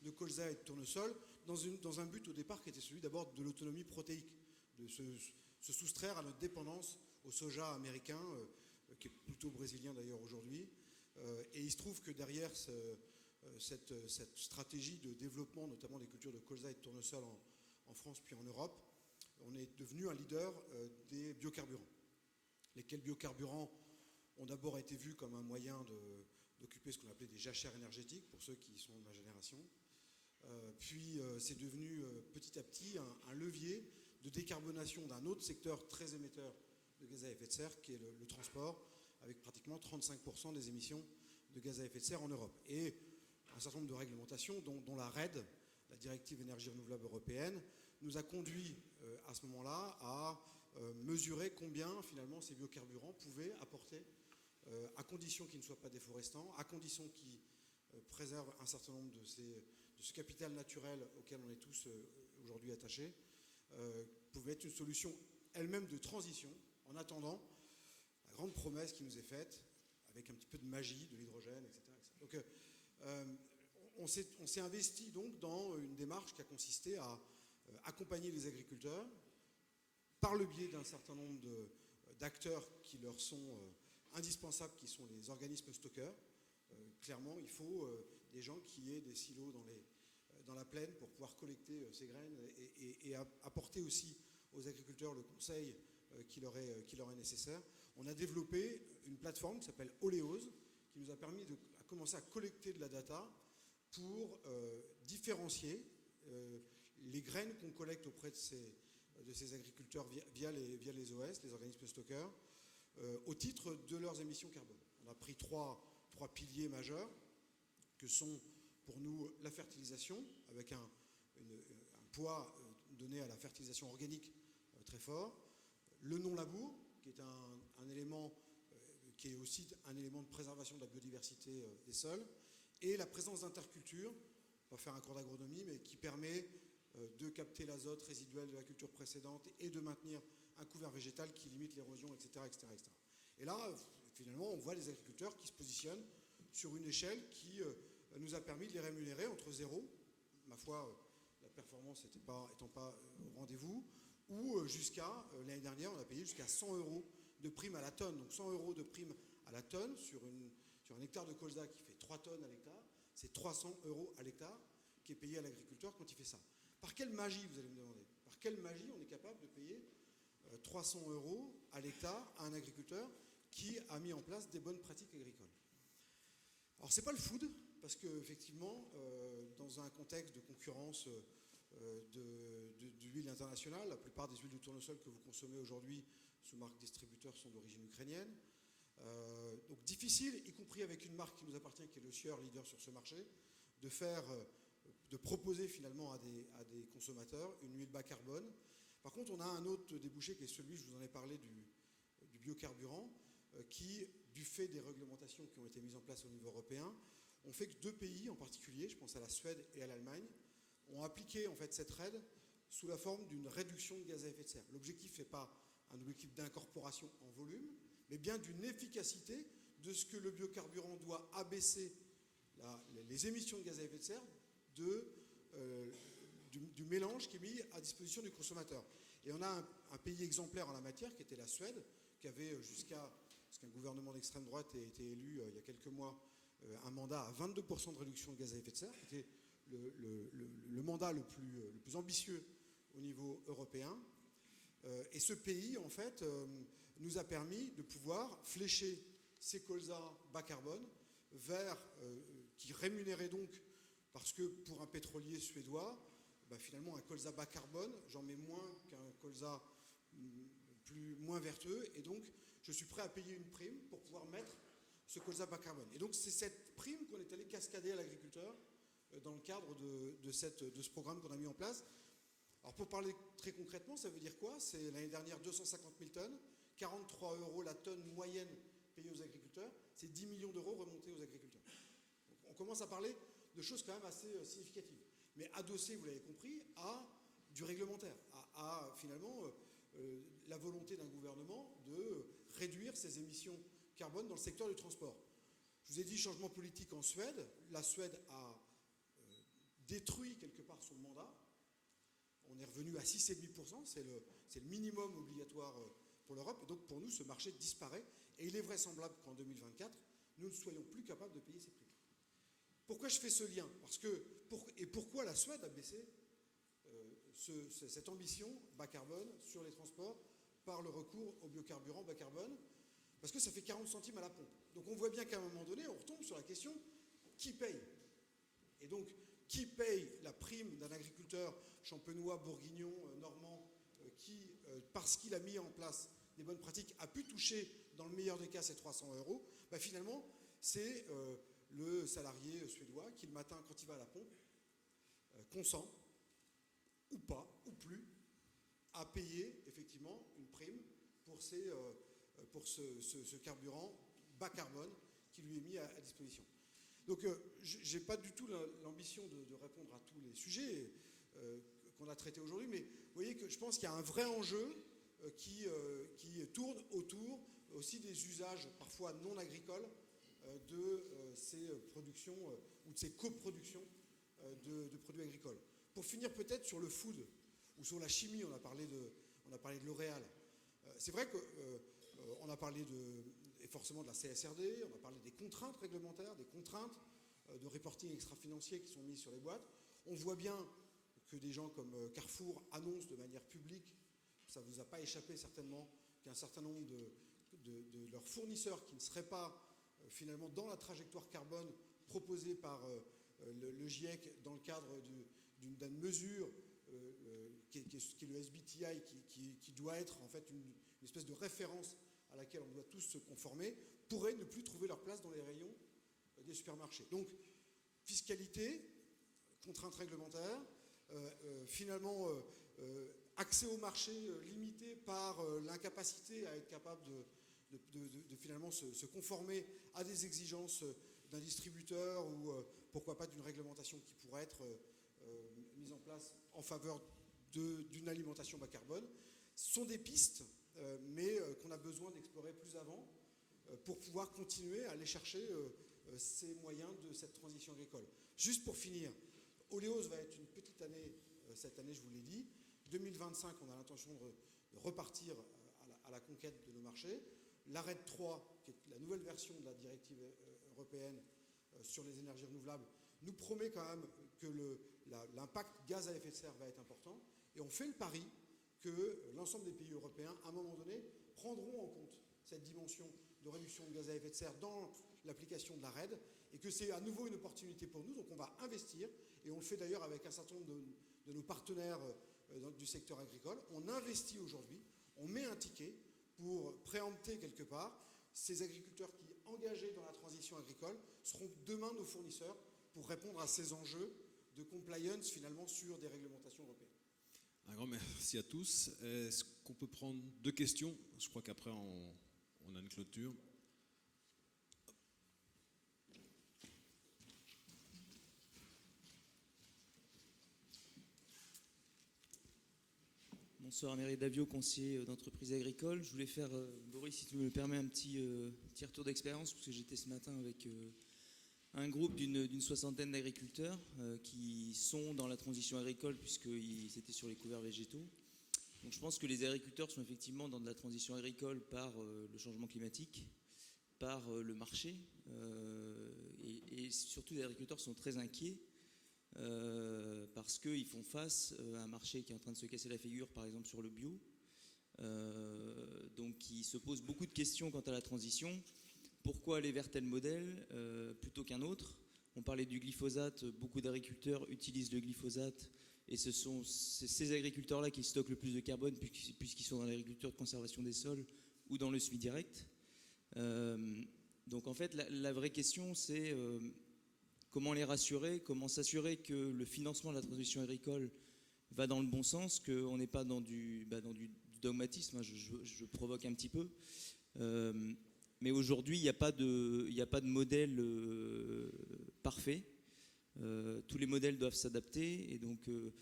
de colza et de tournesol dans un but au départ qui était celui d'abord de l'autonomie protéique, de se soustraire à notre dépendance au soja américain, qui est plutôt brésilien d'ailleurs aujourd'hui. Et il se trouve que derrière cette stratégie de développement, notamment des cultures de colza et de tournesol en France puis en Europe, on est devenu un leader des biocarburants. Lesquels biocarburants ont d'abord été vus comme un moyen d'occuper ce qu'on appelait des jachères énergétiques, pour ceux qui sont de ma génération. Puis c'est devenu petit à petit un levier de décarbonation d'un autre secteur très émetteur de gaz à effet de serre, qui est le transport, avec pratiquement 35% des émissions de gaz à effet de serre en Europe. Et un certain nombre de réglementations, dont la RED, la directive énergie renouvelable européenne, nous a conduit à ce moment-là à mesurer combien finalement ces biocarburants pouvaient apporter, à condition qu'ils ne soient pas déforestants, à condition qu'ils préservent un certain nombre de ce capital naturel auquel on est tous aujourd'hui attachés, pouvait être une solution elle-même de transition, en attendant la grande promesse qui nous est faite, avec un petit peu de magie, de l'hydrogène, etc. Donc on s'est investi donc dans une démarche qui a consisté à accompagner les agriculteurs par le biais d'un certain nombre d'acteurs qui leur sont indispensables, qui sont les organismes stockeurs. Clairement, il faut des gens qui aient des silos dans la plaine pour pouvoir collecter ces graines et apporter aussi aux agriculteurs le conseil qui leur est nécessaire. On a développé une plateforme qui s'appelle Oleos, qui nous a permis de commencer à collecter de la data pour différencier les graines qu'on collecte auprès de ces agriculteurs via les OS, les organismes stockeurs, au titre de leurs émissions carbone. On a pris trois piliers majeurs que sont pour nous la fertilisation, avec un poids donné à la fertilisation organique très fort, le non-labour, qui est un élément qui est aussi un élément de préservation de la biodiversité des sols, et la présence d'interculture, on va faire un cours d'agronomie, mais qui permet de capter l'azote résiduel de la culture précédente et de maintenir un couvert végétal qui limite l'érosion, etc., etc., etc. Et là, finalement, on voit les agriculteurs qui se positionnent sur une échelle qui nous a permis de les rémunérer entre zéro, ma foi, la performance étant pas au rendez-vous, ou jusqu'à, l'année dernière, on a payé jusqu'à 100 € de prime à la tonne. Donc 100 € de prime à la tonne sur un hectare de colza qui fait 3 tonnes à l'hectare, c'est 300 € à l'hectare qui est payé à l'agriculteur quand il fait ça. Par quelle magie, vous allez me demander, par quelle magie on est capable de payer 300 € à l'hectare à un agriculteur qui a mis en place des bonnes pratiques agricoles? Alors c'est pas le food, parce qu'effectivement, dans un contexte de concurrence d'huile internationale, la plupart des huiles de tournesol que vous consommez aujourd'hui sous marque distributeur sont d'origine ukrainienne. Donc difficile, y compris avec une marque qui nous appartient, qui est le Sieur, leader sur ce marché, de proposer finalement à des consommateurs une huile bas carbone. Par contre, on a un autre débouché qui est celui, je vous en ai parlé, du biocarburant, qui, du fait des réglementations qui ont été mises en place au niveau européen, ont fait que 2 pays en particulier, je pense à la Suède et à l'Allemagne, ont appliqué en fait cette RED sous la forme d'une réduction de gaz à effet de serre. L'objectif n'est pas un objectif d'incorporation en volume, mais bien d'une efficacité de ce que le biocarburant doit abaisser les émissions de gaz à effet de serre du mélange qui est mis à disposition du consommateur. Et on a un pays exemplaire en la matière qui était la Suède, qui avait jusqu'à ce qu'un gouvernement d'extrême droite ait été élu il y a quelques mois, un mandat à 22% de réduction de gaz à effet de serre, qui était le mandat le plus ambitieux au niveau européen. Et ce pays, en fait, nous a permis de pouvoir flécher ces colzas bas carbone qui rémunéraient donc, parce que pour un pétrolier suédois, finalement un colza bas carbone, j'en mets moins qu'un colza moins vertueux, et donc je suis prêt à payer une prime pour pouvoir mettre ce colza bas carbone. Et donc c'est cette prime qu'on est allé cascader à l'agriculteur dans le cadre de ce programme qu'on a mis en place. Alors pour parler très concrètement, ça veut dire quoi? C'est l'année dernière 250 000 tonnes, 43 € la tonne moyenne payée aux agriculteurs, c'est 10 millions d'euros remontés aux agriculteurs. Donc on commence à parler de choses quand même assez significatives, mais adossées, vous l'avez compris, à du réglementaire, à finalement la volonté d'un gouvernement de réduire ses émissions carbone dans le secteur du transport. Je vous ai dit changement politique en Suède. La Suède a détruit quelque part son mandat. On est revenu à 6,5%, c'est le minimum obligatoire pour l'Europe. Et donc pour nous, ce marché disparaît. Et il est vraisemblable qu'en 2024, nous ne soyons plus capables de payer ces prix. Pourquoi je fais ce lien? Et pourquoi la Suède a baissé cette ambition bas carbone sur les transports par le recours aux biocarburants bas carbone, parce que ça fait 40 centimes à la pompe. Donc on voit bien qu'à un moment donné, on retombe sur la question qui paye. Et donc, qui paye la prime d'un agriculteur champenois, bourguignon, normand, qui, parce qu'il a mis en place des bonnes pratiques, a pu toucher, dans le meilleur des cas, ces 300 euros, bah finalement, c'est le salarié suédois qui, le matin, quand il va à la pompe, consent, ou pas, ou plus, à payer effectivement une prime pour, ce carburant bas carbone qui lui est mis à disposition. Donc je n'ai pas du tout l'ambition de répondre à tous les sujets qu'on a traités aujourd'hui, mais vous voyez que je pense qu'il y a un vrai enjeu qui tourne autour aussi des usages parfois non agricoles de ces productions ou de ces coproductions de produits agricoles. Pour finir peut-être sur le food ou sur la chimie, on a parlé de L'Oréal. C'est vrai qu'on a parlé forcément de la CSRD, on a parlé des contraintes réglementaires, des contraintes de reporting extra-financier qui sont mises sur les boîtes. On voit bien que des gens comme Carrefour annoncent de manière publique, ça ne vous a pas échappé certainement, qu'un certain nombre de leurs fournisseurs qui ne seraient pas finalement dans la trajectoire carbone proposée par le GIEC dans le cadre d'une mesure qui est le SBTI, qui doit être en fait une espèce de référence à laquelle on doit tous se conformer, pourraient ne plus trouver leur place dans les rayons des supermarchés. Donc, fiscalité, contraintes réglementaires, finalement, accès au marché limité par l'incapacité à être capable de finalement se conformer à des exigences d'un distributeur ou pourquoi pas d'une réglementation qui pourrait être mise en place en faveur d'une alimentation bas carbone, sont des pistes, mais qu'on a besoin d'explorer plus avant pour pouvoir continuer à aller chercher ces moyens de cette transition agricole. Juste pour finir, Oleos va être une petite année, cette année je vous l'ai dit, 2025 on a l'intention de repartir à la conquête de nos marchés. La RED 3, qui est la nouvelle version de la directive européenne sur les énergies renouvelables, nous promet quand même que l'impact gaz à effet de serre va être important. Et on fait le pari que l'ensemble des pays européens, à un moment donné, prendront en compte cette dimension de réduction de gaz à effet de serre dans l'application de la RED, et que c'est à nouveau une opportunité pour nous. Donc on va investir, et on le fait d'ailleurs avec un certain nombre de nos partenaires du secteur agricole. On investit aujourd'hui, on met un ticket pour préempter quelque part ces agriculteurs qui, engagés dans la transition agricole, seront demain nos fournisseurs pour répondre à ces enjeux de compliance finalement sur des réglementations européennes. Un grand merci à tous. Est-ce qu'on peut prendre 2 questions? Je crois qu'après on a une clôture. Bonsoir, Méry Davio, conseiller d'entreprise agricole. Je voulais faire, Boris, si tu me le permets, un petit retour d'expérience, parce que j'étais ce matin avec un groupe d'une soixantaine d'agriculteurs qui sont dans la transition agricole, puisqu'ils étaient sur les couverts végétaux. Donc je pense que les agriculteurs sont effectivement dans de la transition agricole par le changement climatique, par le marché, et surtout les agriculteurs sont très inquiets parce qu'ils font face à un marché qui est en train de se casser la figure, par exemple sur le bio, donc ils se posent beaucoup de questions quant à la transition. Pourquoi aller vers tel modèle plutôt qu'un autre? On parlait du glyphosate, beaucoup d'agriculteurs utilisent le glyphosate, et ce sont ces agriculteurs-là qui stockent le plus de carbone puisqu'ils sont dans l'agriculture de conservation des sols ou dans le suivi direct. Donc en fait, la vraie question, c'est comment les rassurer, comment s'assurer que le financement de la transition agricole va dans le bon sens, qu'on n'est pas dans du dogmatisme, je provoque un petit peu. Mais aujourd'hui, il n'y a pas de modèle parfait. Tous les modèles doivent s'adapter, et donc il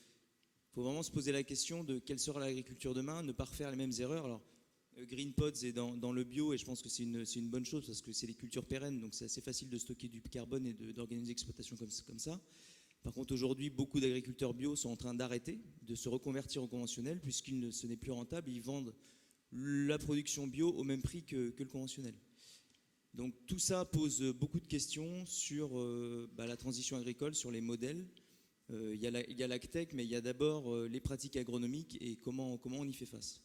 faut vraiment se poser la question de quelle sera l'agriculture demain, ne pas refaire les mêmes erreurs. Alors, Green Pods est dans le bio, et je pense que c'est une bonne chose parce que c'est des cultures pérennes, donc c'est assez facile de stocker du carbone et d'organiser l'exploitation comme ça. Par contre, aujourd'hui, beaucoup d'agriculteurs bio sont en train d'arrêter, de se reconvertir au conventionnel, ce n'est plus rentable. Ils vendent la production bio au même prix que le conventionnel. Donc tout ça pose beaucoup de questions sur la transition agricole, sur les modèles. Il y a l'agtech, mais il y a d'abord les pratiques agronomiques et comment on y fait face.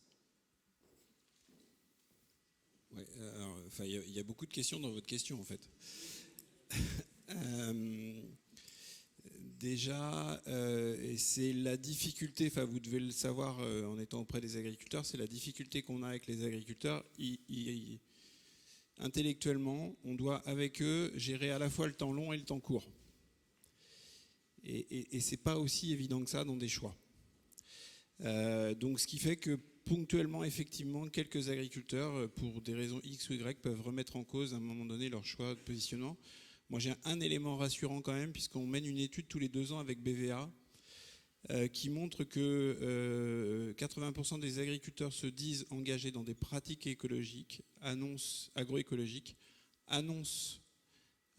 Ouais, alors, il y a beaucoup de questions dans votre question en fait. Déjà, et c'est la difficulté, vous devez le savoir en étant auprès des agriculteurs, c'est la difficulté qu'on a avec les agriculteurs. Intellectuellement, on doit avec eux gérer à la fois le temps long et le temps court. Et c'est pas aussi évident que ça dans des choix. Donc ce qui fait que ponctuellement, effectivement, quelques agriculteurs, pour des raisons X ou Y, peuvent remettre en cause à un moment donné leur choix de positionnement. Moi, j'ai un élément rassurant quand même, puisqu'on mène une étude tous les 2 ans avec BVA qui montre que 80% des agriculteurs se disent engagés dans des pratiques écologiques, agroécologiques, annoncent,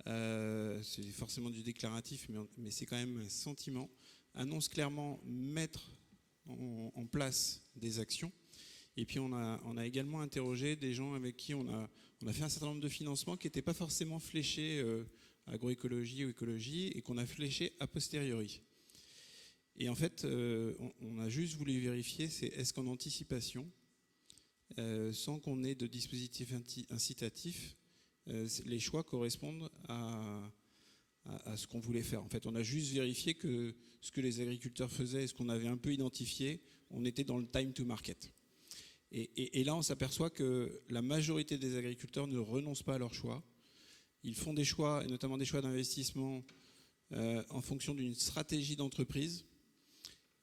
c'est forcément du déclaratif, mais c'est quand même un sentiment, annoncent clairement mettre en place des actions. Et puis on a également interrogé des gens avec qui on a fait un certain nombre de financements qui n'étaient pas forcément fléchés agroécologie ou écologie et qu'on a fléchés a posteriori. Et en fait, on a juste voulu vérifier, est-ce qu'en anticipation, sans qu'on ait de dispositif incitatif, les choix correspondent à ce qu'on voulait faire. En fait, on a juste vérifié que ce que les agriculteurs faisaient et ce qu'on avait un peu identifié, on était dans le time to market. Et là, on s'aperçoit que la majorité des agriculteurs ne renoncent pas à leurs choix. Ils font des choix, et notamment des choix d'investissement, en fonction d'une stratégie d'entreprise,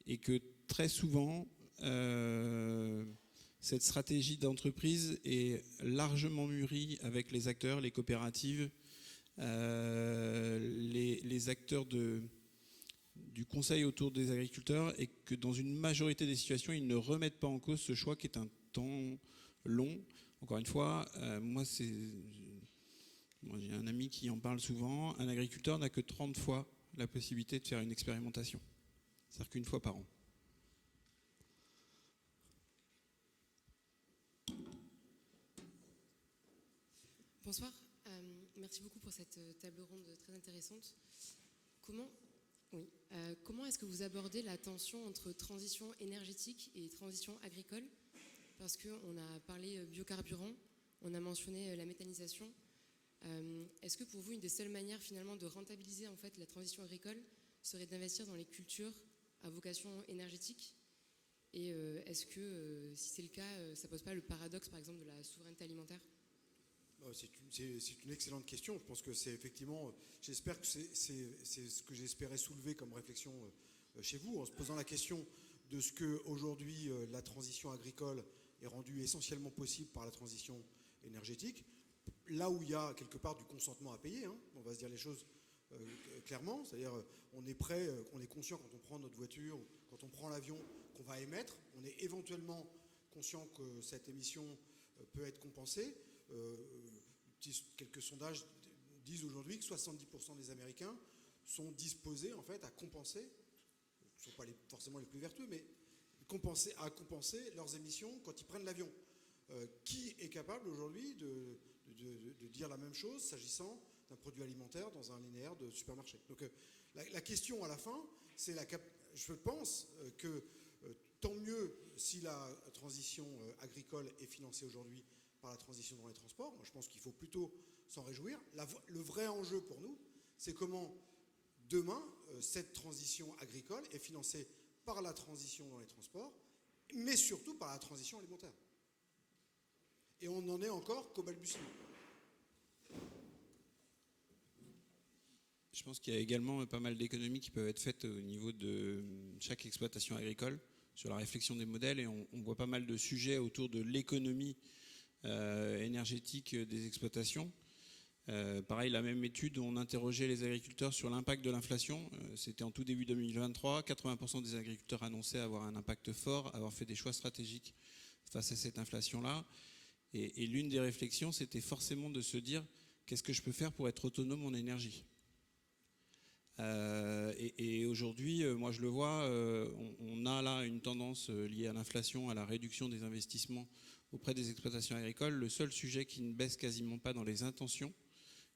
et que très souvent, cette stratégie d'entreprise est largement mûrie avec les acteurs, les coopératives, les acteurs du conseil autour des agriculteurs, et que dans une majorité des situations, ils ne remettent pas en cause ce choix qui est un temps long. Encore une fois, moi j'ai un ami qui en parle souvent, un agriculteur n'a que 30 fois la possibilité de faire une expérimentation. C'est-à-dire qu'une fois par an. Bonsoir, merci beaucoup pour cette table ronde très intéressante. Comment est-ce que vous abordez la tension entre transition énergétique et transition agricole ? Parce qu'on a parlé biocarburant, on a mentionné la méthanisation. Est-ce que pour vous, une des seules manières finalement de rentabiliser en fait la transition agricole serait d'investir dans les cultures à vocation énergétique ? Et est-ce que, si c'est le cas, ça ne pose pas le paradoxe par exemple de la souveraineté alimentaire ? C'est une excellente question. Je pense que c'est effectivement, j'espère que c'est ce que j'espérais soulever comme réflexion chez vous, en se posant la question de ce que aujourd'hui la transition agricole est rendue essentiellement possible par la transition énergétique. Là où il y a quelque part du consentement à payer, on va se dire les choses clairement, c'est-à-dire on est prêt, on est conscient quand on prend notre voiture, quand on prend l'avion, qu'on va émettre, on est éventuellement conscient que cette émission peut être compensée. Quelques sondages disent aujourd'hui que 70% des Américains sont disposés en fait à compenser, ce ne sont pas forcément les plus vertueux, mais à compenser leurs émissions quand ils prennent l'avion. Qui est capable aujourd'hui de dire la même chose s'agissant d'un produit alimentaire dans un linéaire de supermarché? Donc la question à la fin, c'est je pense que tant mieux si la transition agricole est financée aujourd'hui par la transition dans les transports. Moi, je pense qu'il faut plutôt s'en réjouir. Le vrai enjeu pour nous, c'est comment demain, cette transition agricole est financée par la transition dans les transports, mais surtout par la transition alimentaire. Et on n'en est encore qu'au balbutiement. Je pense qu'il y a également pas mal d'économies qui peuvent être faites au niveau de chaque exploitation agricole sur la réflexion des modèles, et on voit pas mal de sujets autour de l'économie énergétique des exploitations. Pareil, la même étude, on interrogeait les agriculteurs sur l'impact de l'inflation. C'était en tout début 2023. 80% des agriculteurs annonçaient avoir un impact fort, avoir fait des choix stratégiques face à cette inflation-là. Et l'une des réflexions, c'était forcément de se dire qu'est-ce que je peux faire pour être autonome en énergie. Et aujourd'hui, moi je le vois, on a là une tendance liée à l'inflation, à la réduction des investissements auprès des exploitations agricoles. Le seul sujet qui ne baisse quasiment pas dans les intentions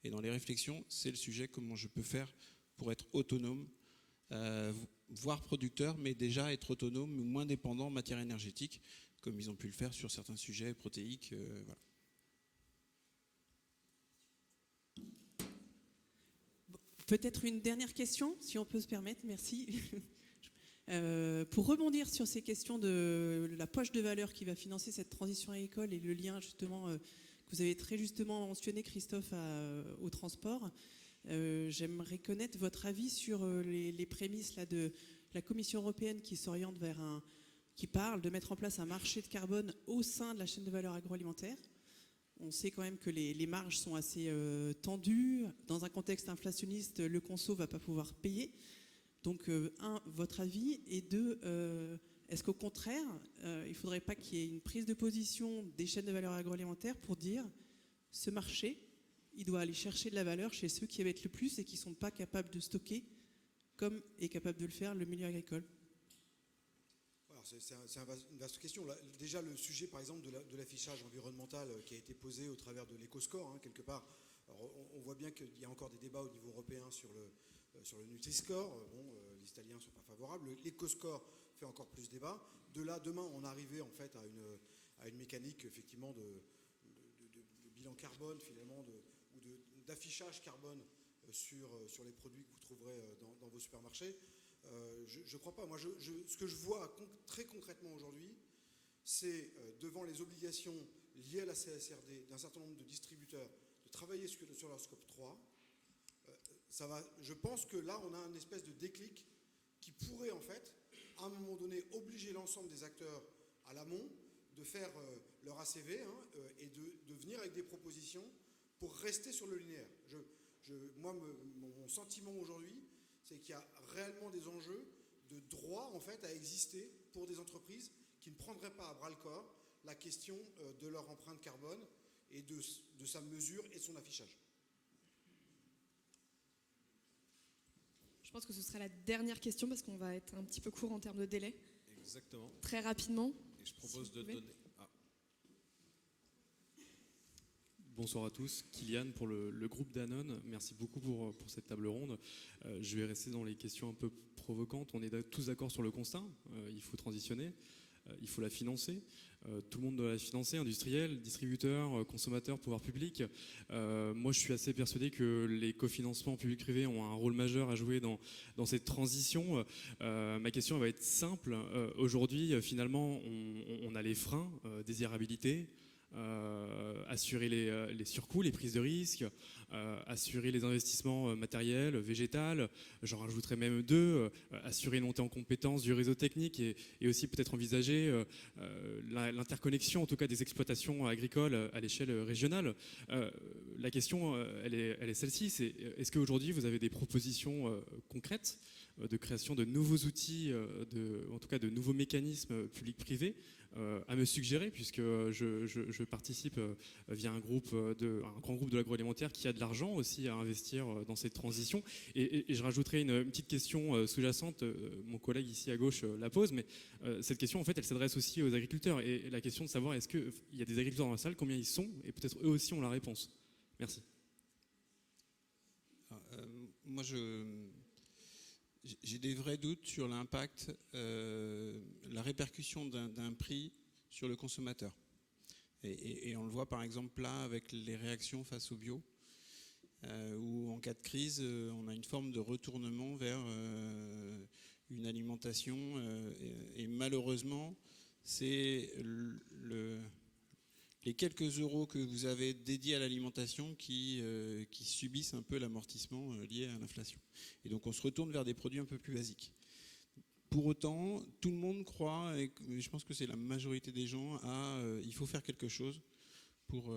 et dans les réflexions, c'est le sujet comment je peux faire pour être autonome voire producteurs, mais déjà être autonomes ou moins dépendants en matière énergétique, comme ils ont pu le faire sur certains sujets protéiques. Voilà. Peut-être une dernière question, si on peut se permettre, merci. Pour rebondir sur ces questions de la poche de valeur qui va financer cette transition agricole et le lien justement que vous avez très justement mentionné, Christophe, au transport, j'aimerais connaître votre avis sur les prémices là, de la Commission européenne qui s'oriente vers qui parle de mettre en place un marché de carbone au sein de la chaîne de valeur agroalimentaire. On sait quand même que les marges sont assez tendues. Dans un contexte inflationniste, le conso ne va pas pouvoir payer. Donc, votre avis, et deux, est-ce qu'au contraire, il ne faudrait pas qu'il y ait une prise de position des chaînes de valeur agroalimentaire pour dire ce marché, il doit aller chercher de la valeur chez ceux qui émettent le plus et qui ne sont pas capables de stocker, comme est capable de le faire le milieu agricole? C'est une vaste question. Là, déjà, le sujet, par exemple, de l'affichage environnemental qui a été posé au travers de l'éco-score, hein, quelque part. Alors, on voit bien qu'il y a encore des débats au niveau européen sur le Nutri-Score. Bon, les Italiens ne sont pas favorables. L'éco-score fait encore plus débat. De là, demain, on arrivait en fait à une mécanique, effectivement, de bilan carbone, finalement, ou d'affichage carbone sur les produits que vous trouverez dans vos supermarchés. Je ne crois pas. Moi, ce que je vois très concrètement aujourd'hui, c'est devant les obligations liées à la CSRD d'un certain nombre de distributeurs de travailler sur leur scope 3. Je pense que là, on a une espèce de déclic qui pourrait, en fait, à un moment donné, obliger l'ensemble des acteurs à l'amont de faire leur ACV et de venir avec des propositions pour rester sur le linéaire. Mon sentiment aujourd'hui, c'est qu'il y a réellement des enjeux de droit en fait à exister pour des entreprises qui ne prendraient pas à bras le corps la question de leur empreinte carbone et de sa mesure et de son affichage. Je pense que ce sera la dernière question parce qu'on va être un petit peu court en termes de délai. Exactement. Très rapidement. Et je propose de donner... Bonsoir à tous, Kylian pour le groupe Danone. Merci beaucoup pour cette table ronde. Je vais rester dans les questions un peu provocantes. On est tous d'accord sur le constat. Il faut transitionner, il faut la financer. Tout le monde doit la financer, industriels, distributeurs, consommateurs, pouvoir public. Moi, je suis assez persuadé que les cofinancements publics-privés ont un rôle majeur à jouer dans cette transition. Ma question va être simple. Aujourd'hui, finalement, on a les freins, désirabilité, assurer les surcoûts, les prises de risques, assurer les investissements matériels, végétaux, j'en rajouterais même deux, assurer une montée en compétences du réseau technique et aussi peut-être envisager l'interconnexion en tout cas des exploitations agricoles à l'échelle régionale. La question elle est celle-ci, c'est est-ce qu'aujourd'hui vous avez des propositions concrètes de création de nouveaux outils, en tout cas de nouveaux mécanismes publics-privés à me suggérer, puisque je participe via un grand groupe de l'agroalimentaire qui a de l'argent aussi à investir dans cette transition. Et je rajouterai une petite question sous-jacente, mon collègue ici à gauche la pose, mais cette question en fait elle s'adresse aussi aux agriculteurs. Et la question de savoir est-ce qu'il y a des agriculteurs dans la salle, combien ils sont, et peut-être eux aussi ont la réponse. Merci. Moi j'ai des vrais doutes sur l'impact, la répercussion d'un prix sur le consommateur. Et on le voit par exemple là avec les réactions face au bio, où en cas de crise, on a une forme de retournement vers une alimentation. Et malheureusement, c'est les quelques euros que vous avez dédiés à l'alimentation qui subissent un peu l'amortissement lié à l'inflation. Et donc on se retourne vers des produits un peu plus basiques. Pour autant, tout le monde croit, et je pense que c'est la majorité des gens, il faut faire quelque chose pour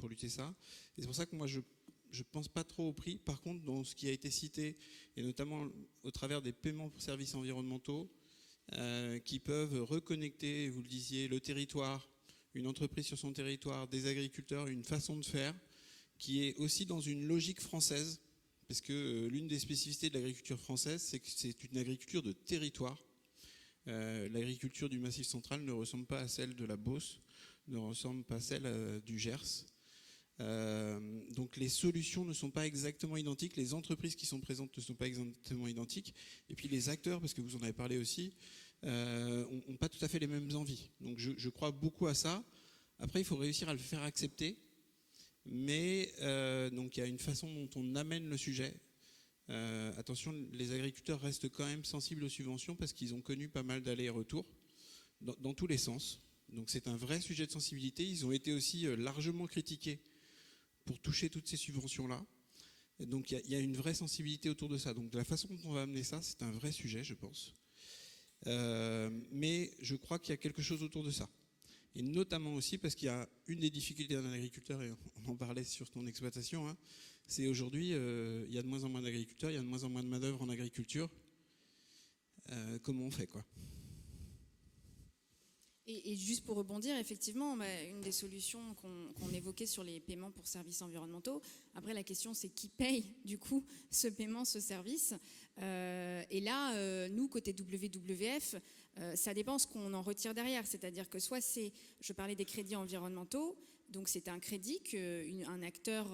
lutter ça. Et c'est pour ça que moi je ne pense pas trop au prix. Par contre, dans ce qui a été cité, et notamment au travers des paiements pour services environnementaux, qui peuvent reconnecter, vous le disiez, le territoire, une entreprise sur son territoire, des agriculteurs, une façon de faire qui est aussi dans une logique française, parce que l'une des spécificités de l'agriculture française, c'est que c'est une agriculture de territoire. L'agriculture du Massif central ne ressemble pas à celle de la Beauce, ne ressemble pas à celle du Gers. Donc les solutions ne sont pas exactement identiques, les entreprises qui sont présentes ne sont pas exactement identiques, et puis les acteurs, parce que vous en avez parlé aussi, n'ont pas tout à fait les mêmes envies. Donc je crois beaucoup à ça. Après, il faut réussir à le faire accepter, mais donc il y a une façon dont on amène le sujet. Attention, les agriculteurs restent quand même sensibles aux subventions parce qu'ils ont connu pas mal d'allers et retours dans tous les sens. Donc c'est un vrai sujet de sensibilité. Ils ont été aussi largement critiqués pour toucher toutes ces subventions-là. Et donc il y a une vraie sensibilité autour de ça. Donc de la façon dont on va amener ça, c'est un vrai sujet, je pense. Mais je crois qu'il y a quelque chose autour de ça. Et notamment aussi parce qu'il y a une des difficultés d'un agriculteur, et on en parlait sur ton exploitation, hein, c'est aujourd'hui, il y a de moins en moins d'agriculteurs, il y a de moins en moins de main-d'œuvre en agriculture. Comment on fait, quoi ? Et juste pour rebondir, effectivement, une des solutions qu'on évoquait sur les paiements pour services environnementaux, après la question c'est qui paye du coup ce paiement, ce service. Et là, nous, côté WWF, ça dépend ce qu'on en retire derrière. C'est-à-dire que soit c'est, je parlais des crédits environnementaux, donc c'est un crédit qu'un acteur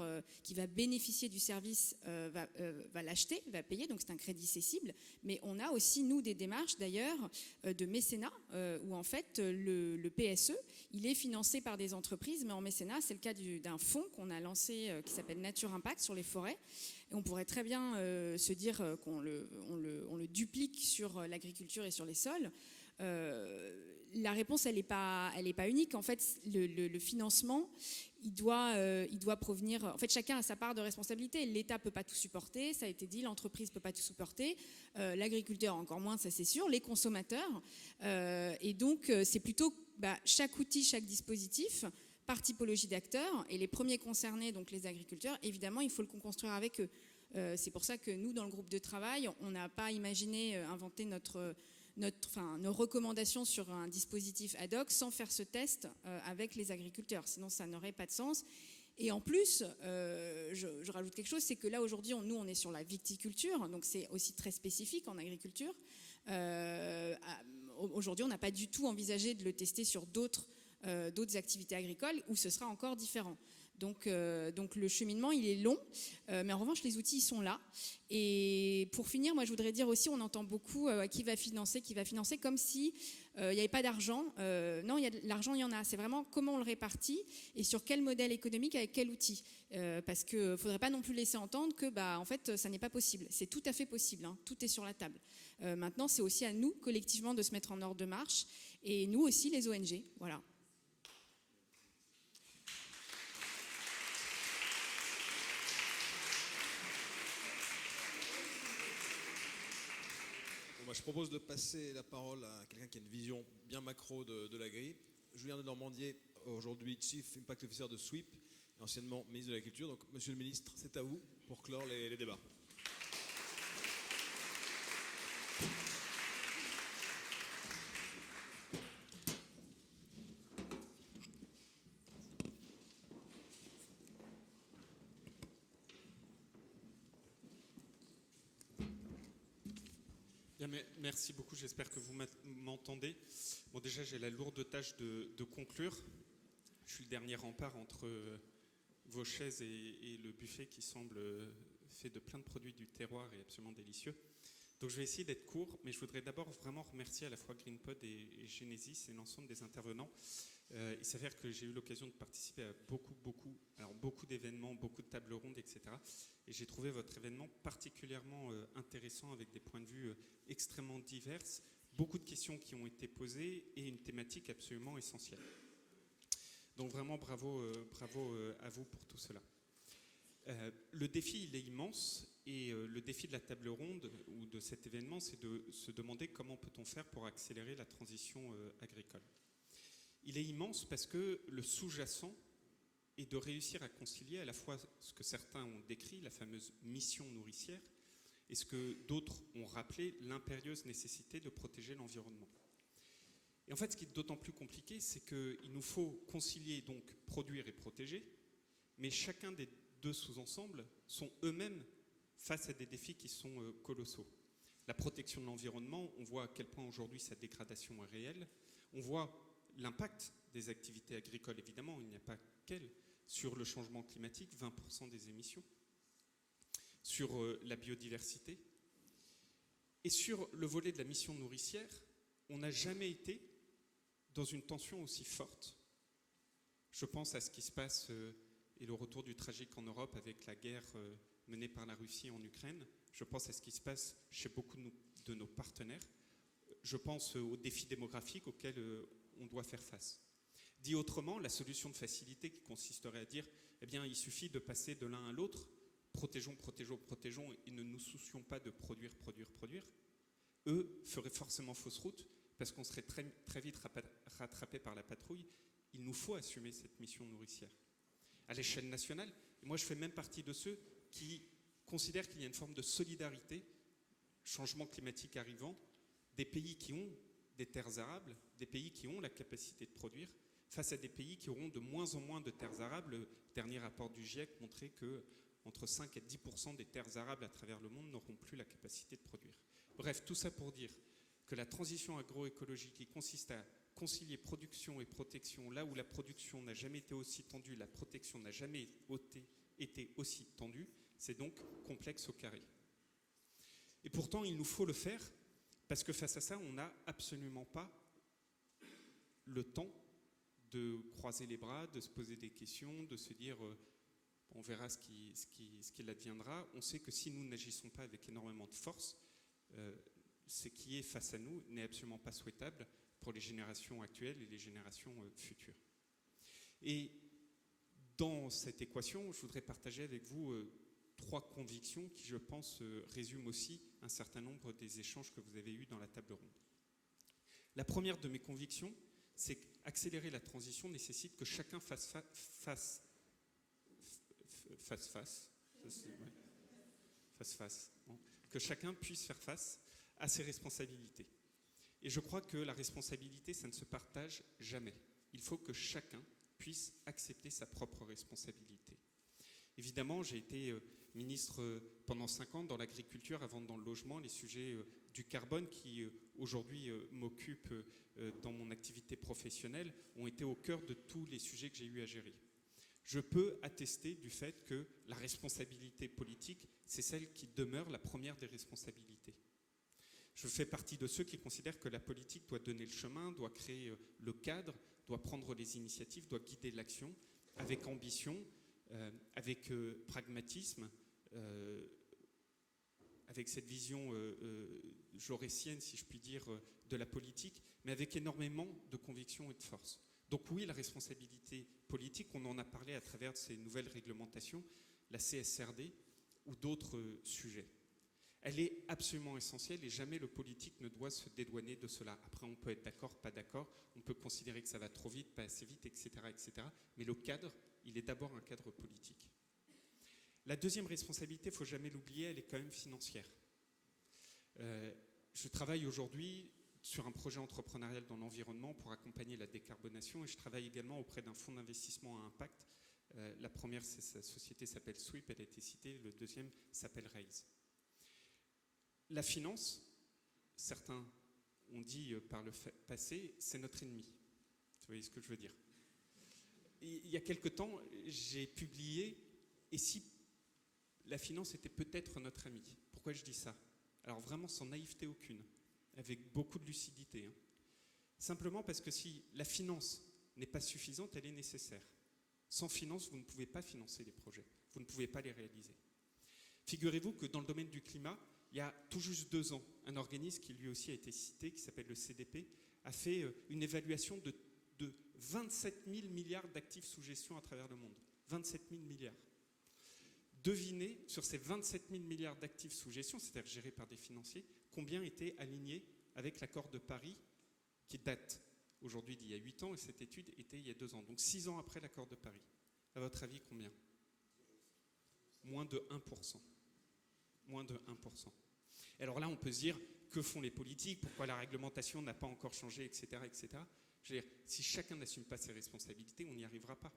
qui va bénéficier du service va l'acheter, va payer, donc c'est un crédit cessible. Mais on a aussi, nous, des démarches d'ailleurs de mécénat, où en fait le PSE, il est financé par des entreprises, mais en mécénat, c'est le cas d'un fonds qu'on a lancé qui s'appelle Nature Impact sur les forêts. Et on pourrait très bien se dire qu'on le duplique sur l'agriculture et sur les sols. La réponse, elle n'est pas unique. En fait, le financement, il doit provenir. En fait, chacun a sa part de responsabilité. L'État peut pas tout supporter, ça a été dit. L'entreprise peut pas tout supporter. L'agriculteur encore moins, ça c'est sûr. Les consommateurs. Et donc, c'est plutôt chaque outil, chaque dispositif, par typologie d'acteurs. Et les premiers concernés, donc les agriculteurs, évidemment, il faut le construire avec eux. C'est pour ça que nous, dans le groupe de travail, on n'a pas imaginé inventer nos recommandations sur un dispositif ad hoc sans faire ce test avec les agriculteurs. Sinon, ça n'aurait pas de sens. Et en plus, je rajoute quelque chose, c'est que là, aujourd'hui, nous, on est sur la viticulture, donc c'est aussi très spécifique en agriculture. Aujourd'hui, on n'a pas du tout envisagé de le tester sur d'autres activités agricoles où ce sera encore différent. Donc le cheminement, il est long, mais en revanche, les outils, ils sont là. Et pour finir, moi, je voudrais dire aussi, on entend beaucoup qui va financer, comme si il n'y avait pas d'argent. Non, l'argent, il y en a. C'est vraiment comment on le répartit et sur quel modèle économique, avec quel outil. Parce qu'il ne faudrait pas non plus laisser entendre que, en fait, ça n'est pas possible. C'est tout à fait possible. Hein. Tout est sur la table. Maintenant, c'est aussi à nous, collectivement, de se mettre en ordre de marche. Et nous aussi, les ONG. Voilà. Je propose de passer la parole à quelqu'un qui a une vision bien macro de l'agri. Julien de Normandier, aujourd'hui Chief Impact Officer de SWIP, et anciennement ministre de l'Agriculture. Donc, Monsieur le Ministre, c'est à vous pour clore les débats. Merci beaucoup, j'espère que vous m'entendez. Bon, déjà, j'ai la lourde tâche de conclure. Je suis le dernier rempart entre vos chaises et le buffet qui semble fait de plein de produits du terroir et absolument délicieux. Donc je vais essayer d'être court, mais je voudrais d'abord vraiment remercier à la fois GreenPod et Genesis et l'ensemble des intervenants. Il s'avère que j'ai eu l'occasion de participer à beaucoup d'événements, beaucoup de tables rondes, etc. Et j'ai trouvé votre événement particulièrement intéressant avec des points de vue extrêmement divers, beaucoup de questions qui ont été posées et une thématique absolument essentielle. Donc vraiment bravo à vous pour tout cela. Le défi, il est immense et le défi de la table ronde ou de cet événement, c'est de se demander comment peut-on faire pour accélérer la transition agricole. Il est immense parce que le sous-jacent est de réussir à concilier à la fois ce que certains ont décrit, la fameuse mission nourricière, et ce que d'autres ont rappelé, l'impérieuse nécessité de protéger l'environnement. Et en fait, ce qui est d'autant plus compliqué, c'est qu'il nous faut concilier donc produire et protéger, mais chacun des deux sous-ensembles sont eux-mêmes face à des défis qui sont colossaux. La protection de l'environnement, on voit à quel point aujourd'hui sa dégradation est réelle. On voit l'impact des activités agricoles, évidemment, il n'y a pas qu'elles, sur le changement climatique, 20% des émissions, sur la biodiversité. Et sur le volet de la mission nourricière, on n'a jamais été dans une tension aussi forte. Je pense à ce qui se passe et le retour du tragique en Europe avec la guerre menée par la Russie en Ukraine. Je pense à ce qui se passe chez beaucoup de nos partenaires. Je pense aux défis démographiques auxquels on doit faire face. Dit autrement, la solution de facilité qui consisterait à dire eh bien, il suffit de passer de l'un à l'autre, protégeons, protégeons, protégeons et ne nous soucions pas de produire, produire, produire, eux feraient forcément fausse route parce qu'on serait très, très vite rattrapé par la patrouille. Il nous faut assumer cette mission nourricière. À l'échelle nationale, moi je fais même partie de ceux qui considèrent qu'il y a une forme de solidarité, changement climatique arrivant, des pays qui ont des terres arables, des pays qui ont la capacité de produire, face à des pays qui auront de moins en moins de terres arables. Le dernier rapport du GIEC montrait que entre 5 et 10% des terres arables à travers le monde n'auront plus la capacité de produire. Bref, tout ça pour dire que la transition agroécologique qui consiste à concilier production et protection, là où la production n'a jamais été aussi tendue, la protection n'a jamais été aussi tendue, c'est donc complexe au carré. Et pourtant, il nous faut le faire, parce que face à ça, on n'a absolument pas le temps de croiser les bras, de se poser des questions, de se dire on verra ce qu'il adviendra. On sait que si nous n'agissons pas avec énormément de force, ce qui est face à nous n'est absolument pas souhaitable pour les générations actuelles et les générations futures. Et dans cette équation, je voudrais partager avec vous 3 convictions qui, je pense, résument aussi un certain nombre des échanges que vous avez eus dans la table ronde. La première de mes convictions, c'est qu'accélérer la transition nécessite que chacun fasse que chacun puisse faire face à ses responsabilités. Et je crois que la responsabilité, ça ne se partage jamais. Il faut que chacun puisse accepter sa propre responsabilité. Évidemment, j'ai été ministre pendant 5 ans dans l'agriculture, avant dans le logement. Les sujets du carbone qui aujourd'hui m'occupent dans mon activité professionnelle ont été au cœur de tous les sujets que j'ai eu à gérer. Je peux attester du fait que la responsabilité politique, c'est celle qui demeure la première des responsabilités. Je fais partie de ceux qui considèrent que la politique doit donner le chemin, doit créer le cadre, doit prendre les initiatives, doit guider l'action avec ambition, avec pragmatisme, avec cette vision jaurétienne, si je puis dire, de la politique, mais avec énormément de conviction et de force. Donc oui, la responsabilité politique, on en a parlé à travers de ces nouvelles réglementations, la CSRD ou d'autres sujets. Elle est absolument essentielle et jamais le politique ne doit se dédouaner de cela. Après, on peut être d'accord, pas d'accord, on peut considérer que ça va trop vite, pas assez vite, etc., etc. Mais le cadre, il est d'abord un cadre politique. La deuxième responsabilité, il ne faut jamais l'oublier, elle est quand même financière. Je travaille aujourd'hui sur un projet entrepreneurial dans l'environnement pour accompagner la décarbonation et je travaille également auprès d'un fonds d'investissement à impact. La première, sa société s'appelle Sweep, elle a été citée, le deuxième s'appelle Raise. La finance, certains ont dit par le passé, c'est notre ennemi. Vous voyez ce que je veux dire? Il y a quelque temps, j'ai publié « Et si la finance était peut-être notre ami ?» Pourquoi je dis ça? Alors vraiment sans naïveté aucune, avec beaucoup de lucidité. Simplement parce que si la finance n'est pas suffisante, elle est nécessaire. Sans finance, vous ne pouvez pas financer les projets, vous ne pouvez pas les réaliser. Figurez-vous que dans le domaine du climat, il y a tout juste 2 ans, un organisme qui lui aussi a été cité, qui s'appelle le CDP, a fait une évaluation de 27 000 milliards d'actifs sous gestion à travers le monde. 27 000 milliards. Devinez, sur ces 27 000 milliards d'actifs sous gestion, c'est-à-dire gérés par des financiers, combien étaient alignés avec l'accord de Paris, qui date aujourd'hui d'il y a 8 ans, et cette étude était il y a 2 ans. Donc 6 ans après l'accord de Paris. À votre avis, combien? Moins de 1%. Moins de 1%. Alors là, on peut se dire, que font les politiques? Pourquoi la réglementation n'a pas encore changé, etc., etc. Je veux dire, si chacun n'assume pas ses responsabilités, on n'y arrivera pas.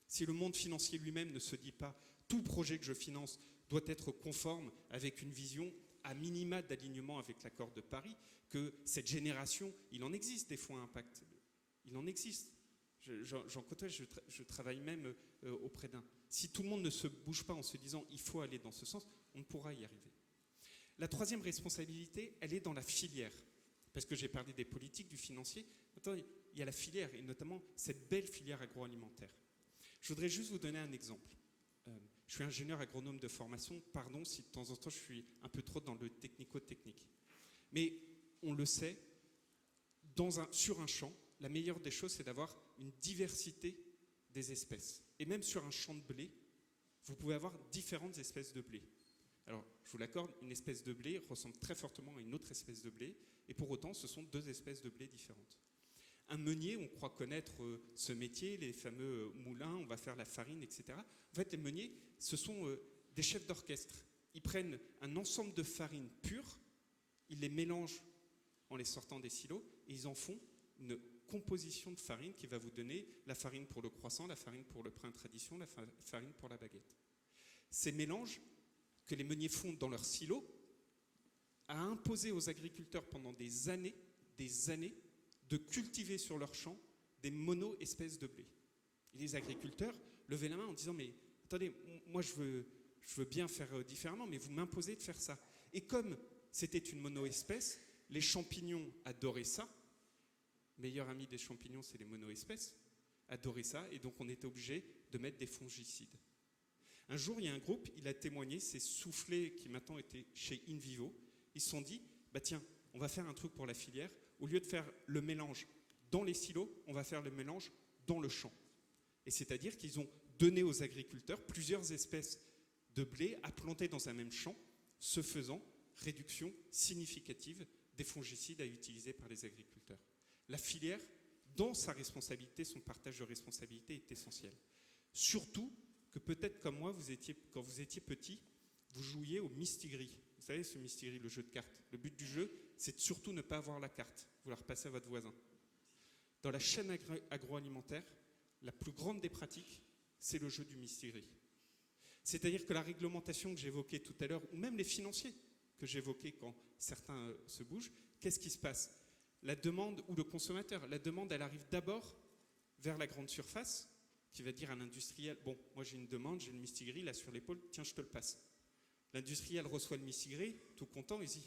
Si le monde financier lui-même ne se dit pas, tout projet que je finance doit être conforme avec une vision à minima d'alignement avec l'accord de Paris, que cette génération, il en existe des fonds à impact. Il en existe. J'en côtoie, je travaille même auprès d'un. Si tout le monde ne se bouge pas en se disant il faut aller dans ce sens, on ne pourra y arriver. La troisième responsabilité, elle est dans la filière. Parce que j'ai parlé des politiques, du financier. Maintenant, il y a la filière, et notamment cette belle filière agroalimentaire. Je voudrais juste vous donner un exemple. Je suis ingénieur agronome de formation. Pardon si de temps en temps je suis un peu trop dans le technico-technique. Mais on le sait, sur un champ, la meilleure des choses, c'est d'avoir une diversité des espèces. Et même sur un champ de blé, vous pouvez avoir différentes espèces de blé. Alors, je vous l'accorde, une espèce de blé ressemble très fortement à une autre espèce de blé, et pour autant, ce sont deux espèces de blé différentes. Un meunier, on croit connaître ce métier, les fameux moulins, on va faire la farine, etc. En fait, les meuniers, ce sont des chefs d'orchestre. Ils prennent un ensemble de farines pures, ils les mélangent en les sortant des silos, et ils en font une composition de farine qui va vous donner la farine pour le croissant, la farine pour le pain tradition, la farine pour la baguette. Ces mélanges que les meuniers font dans leurs silos a imposé aux agriculteurs pendant des années, de cultiver sur leurs champs des mono-espèces de blé. Et les agriculteurs levaient la main en disant « Mais attendez, moi je veux bien faire différemment, mais vous m'imposez de faire ça. » Et comme c'était une mono-espèce, les champignons adoraient ça. Meilleur ami des champignons, c'est les mono-espèces. Adoraient ça, et donc on était obligé de mettre des fongicides. Un jour, il y a un groupe, il a témoigné, c'est Soufflé qui maintenant était chez InVivo. Ils se sont dit, bah tiens, on va faire un truc pour la filière. Au lieu de faire le mélange dans les silos, on va faire le mélange dans le champ. Et c'est-à-dire qu'ils ont donné aux agriculteurs plusieurs espèces de blé à planter dans un même champ, ce faisant, réduction significative des fongicides à utiliser par les agriculteurs. La filière, dans sa responsabilité, son partage de responsabilité est essentiel. Surtout que peut-être comme moi, quand vous étiez petit, vous jouiez au mistigri. Vous savez, ce mistigri, le jeu de cartes. Le but du jeu, c'est de surtout ne pas avoir la carte. Vous la repassez à votre voisin. Dans la chaîne agroalimentaire, la plus grande des pratiques, c'est le jeu du mistigri. C'est-à-dire que la réglementation que j'évoquais tout à l'heure, ou même les financiers que j'évoquais quand certains se bougent, qu'est-ce qui se passe ? La demande, ou le consommateur, la demande, elle arrive d'abord vers la grande surface, qui va dire à l'industriel, bon, moi j'ai une demande, j'ai le mistigri là sur l'épaule, tiens, je te le passe. L'industriel reçoit le mistigri, tout content, il dit,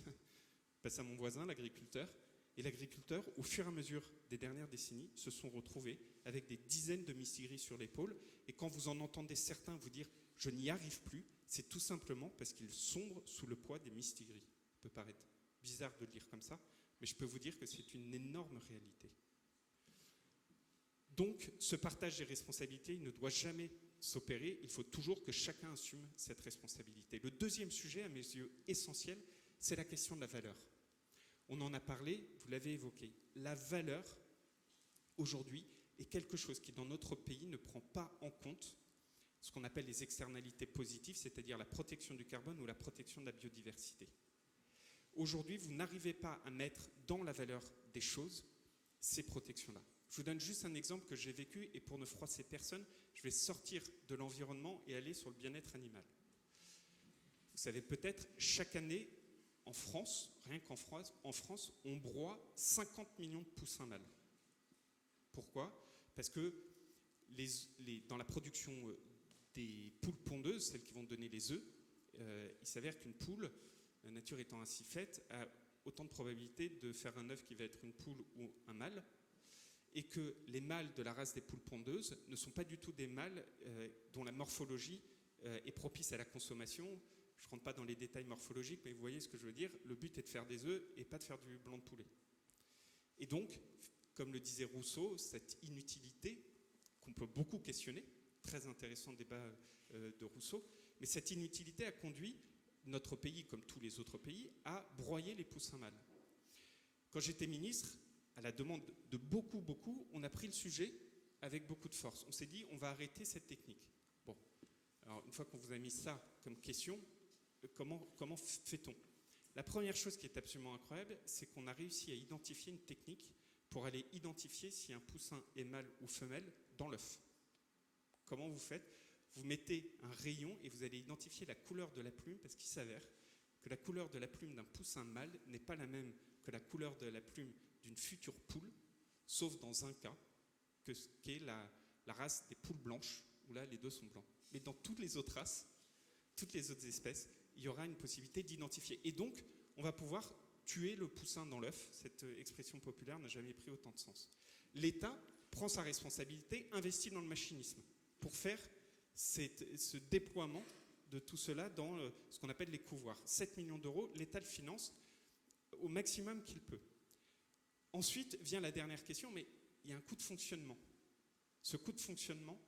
passe à mon voisin, l'agriculteur. Et l'agriculteur, au fur et à mesure des dernières décennies, se sont retrouvés avec des dizaines de mistigris sur l'épaule. Et quand vous en entendez certains vous dire, je n'y arrive plus, c'est tout simplement parce qu'ils sombrent sous le poids des mistigris. Ça peut paraître bizarre de le dire comme ça, mais je peux vous dire que c'est une énorme réalité. Donc, ce partage des responsabilités, il ne doit jamais s'opérer. Il faut toujours que chacun assume cette responsabilité. Le deuxième sujet, à mes yeux essentiel, c'est la question de la valeur. On en a parlé, vous l'avez évoqué. La valeur, aujourd'hui, est quelque chose qui, dans notre pays, ne prend pas en compte ce qu'on appelle les externalités positives, c'est-à-dire la protection du carbone ou la protection de la biodiversité. Aujourd'hui, vous n'arrivez pas à mettre dans la valeur des choses ces protections-là. Je vous donne juste un exemple que j'ai vécu, et pour ne froisser personne, je vais sortir de l'environnement et aller sur le bien-être animal. Vous savez peut-être, chaque année, en France, rien qu'en France, on broie 50 millions de poussins mâles. Pourquoi ? Parce que dans la production des poules pondeuses, celles qui vont donner les œufs, il s'avère qu'une poule, la nature étant ainsi faite, a autant de probabilité de faire un œuf qui va être une poule ou un mâle, et que les mâles de la race des poules pondeuses ne sont pas du tout des mâles dont la morphologie est propice à la consommation. Je ne rentre pas dans les détails morphologiques, mais vous voyez ce que je veux dire. Le but est de faire des œufs et pas de faire du blanc de poulet. Et donc, comme le disait Rousseau, cette inutilité, qu'on peut beaucoup questionner, très intéressant débat de Rousseau, mais cette inutilité a conduit notre pays, comme tous les autres pays, à broyer les poussins mâles. Quand j'étais ministre, à la demande de beaucoup, on a pris le sujet avec beaucoup de force. On s'est dit, on va arrêter cette technique. Bon, alors une fois qu'on vous a mis ça comme question, comment fait-on ? La première chose qui est absolument incroyable, c'est qu'on a réussi à identifier une technique pour aller identifier si un poussin est mâle ou femelle dans l'œuf. Comment vous faites ? Vous mettez un rayon et vous allez identifier la couleur de la plume, parce qu'il s'avère que la couleur de la plume d'un poussin mâle n'est pas la même que la couleur de la plume d'une future poule, sauf dans un cas, que ce qu'est la race des poules blanches, où là les deux sont blancs. Mais dans toutes les autres races, toutes les autres espèces, il y aura une possibilité d'identifier. Et donc, on va pouvoir tuer le poussin dans l'œuf. Cette expression populaire n'a jamais pris autant de sens. L'État prend sa responsabilité, investit dans le machinisme pour faire ce déploiement de tout cela dans ce qu'on appelle les couvoirs. 7 millions d'euros, l'État le finance au maximum qu'il peut. Ensuite vient la dernière question, mais il y a un coût de fonctionnement. Ce coût de fonctionnement,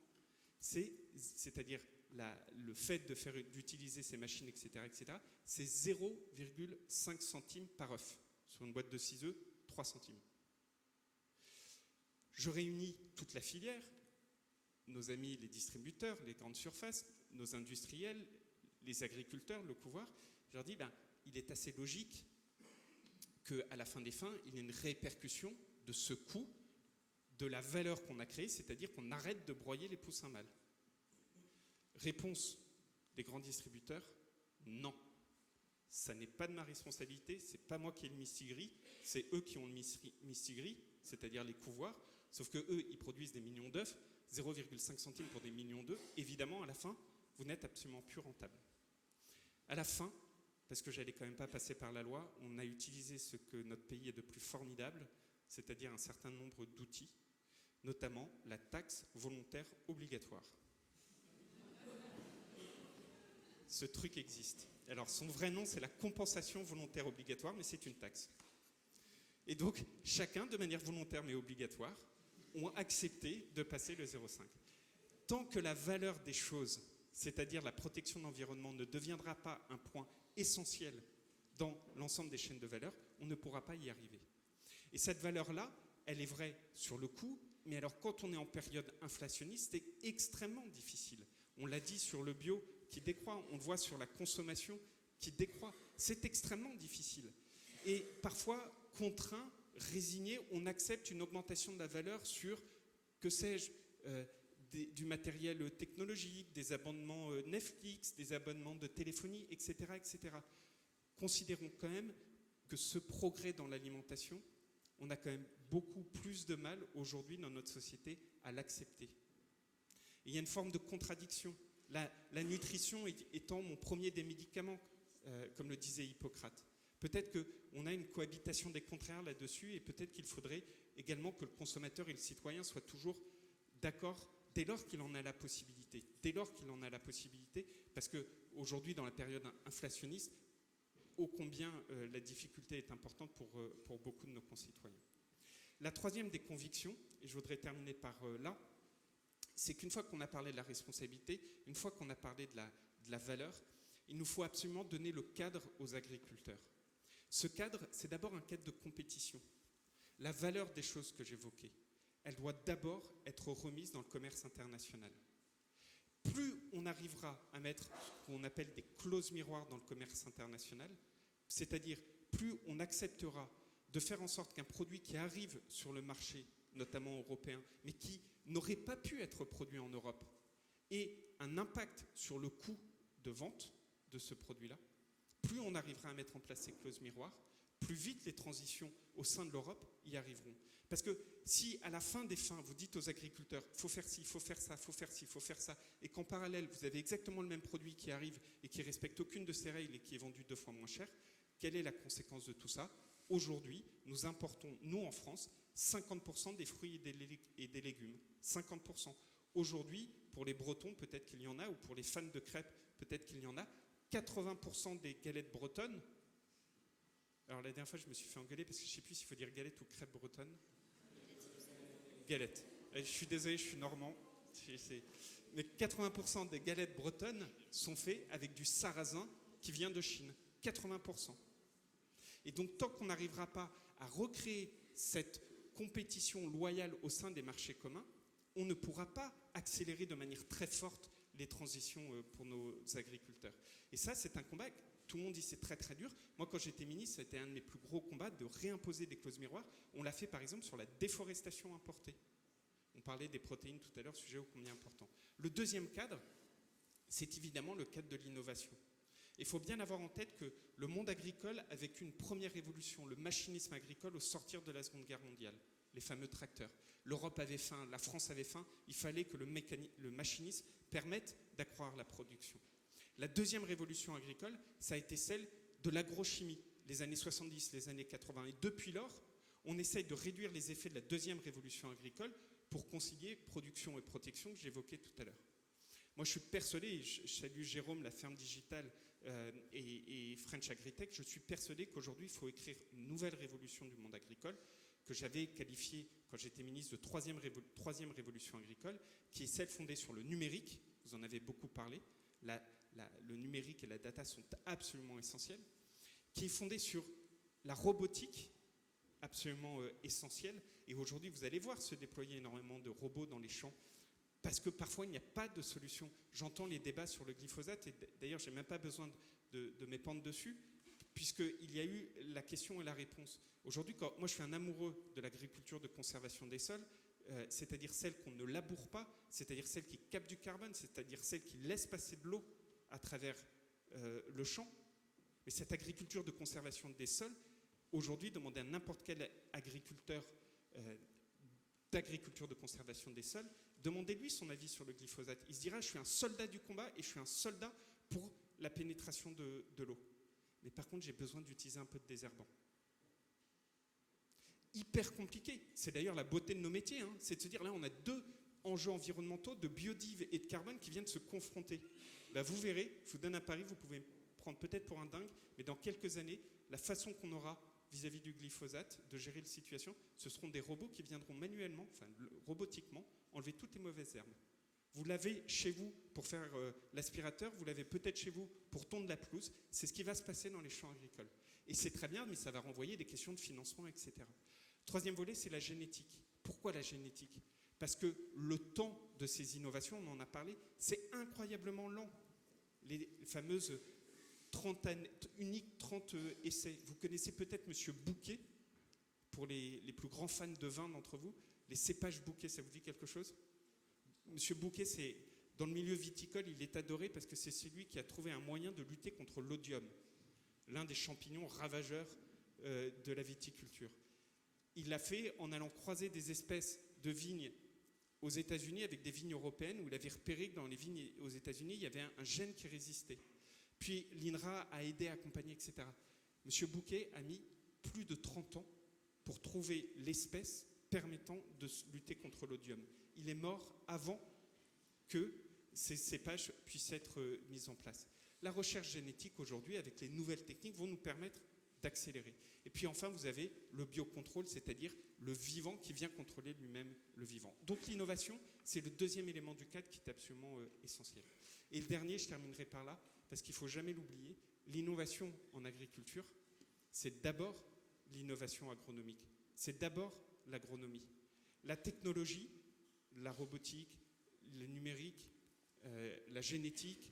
c'est-à-dire le fait d'utiliser ces machines, etc., c'est 0,5 centimes par œuf. Sur une boîte de 6 œufs, 3 centimes. Je réunis toute la filière, nos amis les distributeurs, les grandes surfaces, nos industriels, les agriculteurs, le couvoir. Je leur dis, il est assez logique qu'à la fin des fins, il y ait une répercussion de ce coût, de la valeur qu'on a créée, c'est-à-dire qu'on arrête de broyer les poussins mâles. Réponse des grands distributeurs, non. Ça n'est pas de ma responsabilité, c'est pas moi qui ai le mistigris, c'est eux qui ont le mistigris, c'est-à-dire les couvoirs, sauf que eux, ils produisent des millions d'œufs, 0,5 centimes pour des millions d'œufs, évidemment, à la fin, vous n'êtes absolument plus rentable. À la fin, parce que j'allais quand même pas passer par la loi, on a utilisé ce que notre pays a de plus formidable, c'est-à-dire un certain nombre d'outils, notamment la taxe volontaire obligatoire. Ce truc existe. Alors, son vrai nom, c'est la compensation volontaire obligatoire, mais c'est une taxe. Et donc, chacun, de manière volontaire mais obligatoire, ont accepté de passer le 0,5. Tant que la valeur des choses, c'est-à-dire la protection de l'environnement, ne deviendra pas un point essentiel dans l'ensemble des chaînes de valeur, on ne pourra pas y arriver. Et cette valeur-là, elle est vraie sur le coût, mais alors quand on est en période inflationniste, c'est extrêmement difficile. On l'a dit sur le bio qui décroît, on le voit sur la consommation qui décroît. C'est extrêmement difficile. Et parfois, contraint, résigné, on accepte une augmentation de la valeur sur, que sais-je, du matériel technologique, des abonnements Netflix, des abonnements de téléphonie, etc., etc. Considérons quand même que ce progrès dans l'alimentation, on a quand même beaucoup plus de mal aujourd'hui dans notre société à l'accepter. Et il y a une forme de contradiction. La nutrition étant mon premier des médicaments, comme le disait Hippocrate. Peut-être qu'on a une cohabitation des contraires là-dessus et peut-être qu'il faudrait également que le consommateur et le citoyen soient toujours d'accord dès lors qu'il en a la possibilité. Dès lors qu'il en a la possibilité, parce qu'aujourd'hui, dans la période inflationniste, ô combien la difficulté est importante pour beaucoup de nos concitoyens. La troisième des convictions, et je voudrais terminer par là, c'est qu'une fois qu'on a parlé de la responsabilité, une fois qu'on a parlé de la valeur, il nous faut absolument donner le cadre aux agriculteurs. Ce cadre, c'est d'abord un cadre de compétition. La valeur des choses que j'évoquais, elle doit d'abord être remise dans le commerce international. Plus on arrivera à mettre ce qu'on appelle des clauses miroirs dans le commerce international, c'est-à-dire plus on acceptera de faire en sorte qu'un produit qui arrive sur le marché, notamment européen, mais qui n'aurait pas pu être produit en Europe, ait un impact sur le coût de vente de ce produit-là, plus on arrivera à mettre en place ces clauses miroirs, plus vite les transitions au sein de l'Europe y arriveront. Parce que si à la fin des fins, vous dites aux agriculteurs, il faut faire ci, il faut faire ça, il faut faire ci, il faut faire ça, et qu'en parallèle, vous avez exactement le même produit qui arrive et qui ne respecte aucune de ces règles et qui est vendu 2 fois moins cher, quelle est la conséquence de tout ça ? Aujourd'hui, nous importons, nous en France, 50% des fruits et des légumes. 50%. Aujourd'hui, pour les Bretons, peut-être qu'il y en a, ou pour les fans de crêpes, peut-être qu'il y en a, 80% des galettes bretonnes. Alors la dernière fois, je me suis fait engueuler parce que je ne sais plus s'il faut dire galette ou crêpe bretonne. Galette. Je suis désolé, je suis normand. Mais 80% des galettes bretonnes sont faites avec du sarrasin qui vient de Chine. 80%. Et donc, tant qu'on n'arrivera pas à recréer cette compétition loyale au sein des marchés communs, on ne pourra pas accélérer de manière très forte les transitions pour nos agriculteurs. Et ça, c'est un combat, tout le monde dit c'est très très dur. Moi, quand j'étais ministre, c'était un de mes plus gros combats de réimposer des clauses miroirs. On l'a fait par exemple sur la déforestation importée. On parlait des protéines tout à l'heure, sujet ô combien important. Le deuxième cadre, c'est évidemment le cadre de l'innovation. Il faut bien avoir en tête que le monde agricole a vécu une première évolution, le machinisme agricole au sortir de la Seconde Guerre mondiale. les fameux tracteurs. L'Europe avait faim, la France avait faim, il fallait que le machinisme permette d'accroître la production. La deuxième révolution agricole, ça a été celle de l'agrochimie, les années 70, les années 80. Et depuis lors, on essaye de réduire les effets de la deuxième révolution agricole pour concilier production et protection que j'évoquais tout à l'heure. Moi, je suis persuadé, je salue Jérôme, la ferme digitale et French Agritech, je suis persuadé qu'aujourd'hui, il faut écrire une nouvelle révolution du monde agricole que j'avais qualifiée, quand j'étais ministre, de troisième révolution agricole, qui est celle fondée sur le numérique. Vous en avez beaucoup parlé. Le numérique et la data sont absolument essentiels. Qui est fondée sur la robotique, absolument essentielle. Et aujourd'hui, vous allez voir se déployer énormément de robots dans les champs, parce que parfois, il n'y a pas de solution. J'entends les débats sur le glyphosate, et d'ailleurs, je n'ai même pas besoin de m'épandre dessus, puisqu'il y a eu la question et la réponse. Aujourd'hui, moi, je suis un amoureux de l'agriculture de conservation des sols, c'est-à-dire celle qu'on ne laboure pas, c'est-à-dire celle qui capte du carbone, c'est-à-dire celle qui laisse passer de l'eau à travers le champ. Mais cette agriculture de conservation des sols, aujourd'hui, demandez à n'importe quel agriculteur d'agriculture de conservation des sols, demandez-lui son avis sur le glyphosate. Il se dira, je suis un soldat du combat et je suis un soldat pour la pénétration de l'eau. Mais par contre, j'ai besoin d'utiliser un peu de désherbant. Hyper compliqué. C'est d'ailleurs la beauté de nos métiers. C'est de se dire, là, on a deux enjeux environnementaux, de biodive et de carbone qui viennent se confronter. Ben, vous verrez, je vous donne un pari, vous pouvez prendre peut-être pour un dingue, mais dans quelques années, la façon qu'on aura vis-à-vis du glyphosate, de gérer la situation, ce seront des robots qui viendront manuellement, enfin robotiquement, enlever toutes les mauvaises herbes. Vous l'avez chez vous pour faire l'aspirateur, vous l'avez peut-être chez vous pour tondre la pelouse. C'est ce qui va se passer dans les champs agricoles. Et c'est très bien, mais ça va renvoyer des questions de financement, etc. Troisième volet, c'est la génétique. Pourquoi la génétique ? Parce que le temps de ces innovations, on en a parlé, c'est incroyablement lent. Les fameuses 30 essais. Vous connaissez peut-être M. Bouquet, pour les plus grands fans de vin d'entre vous. Les cépages Bouquet, ça vous dit quelque chose ? M. Bouquet, dans le milieu viticole, il est adoré parce que c'est celui qui a trouvé un moyen de lutter contre l'oïdium, l'un des champignons ravageurs de la viticulture. Il l'a fait en allant croiser des espèces de vignes aux États-Unis avec des vignes européennes, où il avait repéré que dans les vignes aux États-Unis, il y avait un gène qui résistait. Puis l'INRA a aidé, accompagné, etc. M. Bouquet a mis plus de 30 ans pour trouver l'espèce permettant de lutter contre l'oïdium. Il est mort avant que ces cépages puissent être mis en place. La recherche génétique aujourd'hui, avec les nouvelles techniques, vont nous permettre d'accélérer. Et puis enfin, vous avez le biocontrôle, c'est-à-dire le vivant qui vient contrôler lui-même le vivant. Donc l'innovation, c'est le deuxième élément du cadre qui est absolument essentiel. Et le dernier, je terminerai par là, parce qu'il ne faut jamais l'oublier, l'innovation en agriculture, c'est d'abord l'innovation agronomique. C'est d'abord l'agronomie. La technologie, la robotique, le numérique, la génétique,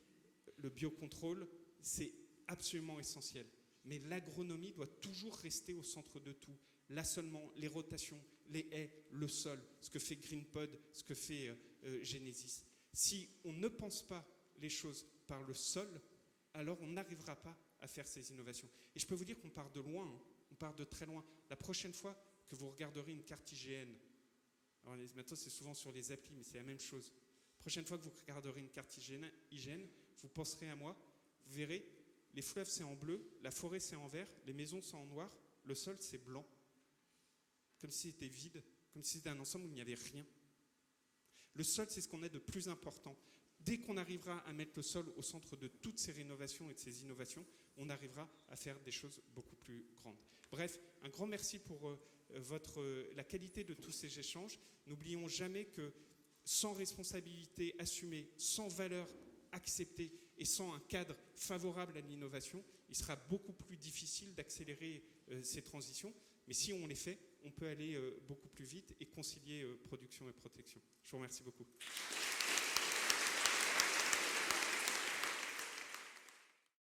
le biocontrôle, c'est absolument essentiel. Mais l'agronomie doit toujours rester au centre de tout. L'assolement, les rotations, les haies, le sol, ce que fait GreenPod, ce que fait Genesis. Si on ne pense pas les choses par le sol, alors on n'arrivera pas à faire ces innovations. Et je peux vous dire qu'on part de loin, on part de très loin. La prochaine fois que vous regarderez une carte IGN, alors maintenant c'est souvent sur les applis, mais c'est la même chose. La prochaine fois que vous regarderez une carte IGN, vous penserez à moi, vous verrez, les fleuves c'est en bleu, la forêt c'est en vert, les maisons sont en noir, le sol c'est blanc. Comme si c'était vide, comme si c'était un ensemble où il n'y avait rien. Le sol, c'est ce qu'on a de plus important. Dès qu'on arrivera à mettre le sol au centre de toutes ces rénovations et de ces innovations, on arrivera à faire des choses beaucoup plus grandes. Bref, un grand merci pour la qualité de tous ces échanges. N'oublions jamais que sans responsabilité assumée, sans valeur acceptée et sans un cadre favorable à l'innovation, il sera beaucoup plus difficile d'accélérer ces transitions. Mais si on les fait, on peut aller beaucoup plus vite et concilier production et protection. Je vous remercie beaucoup.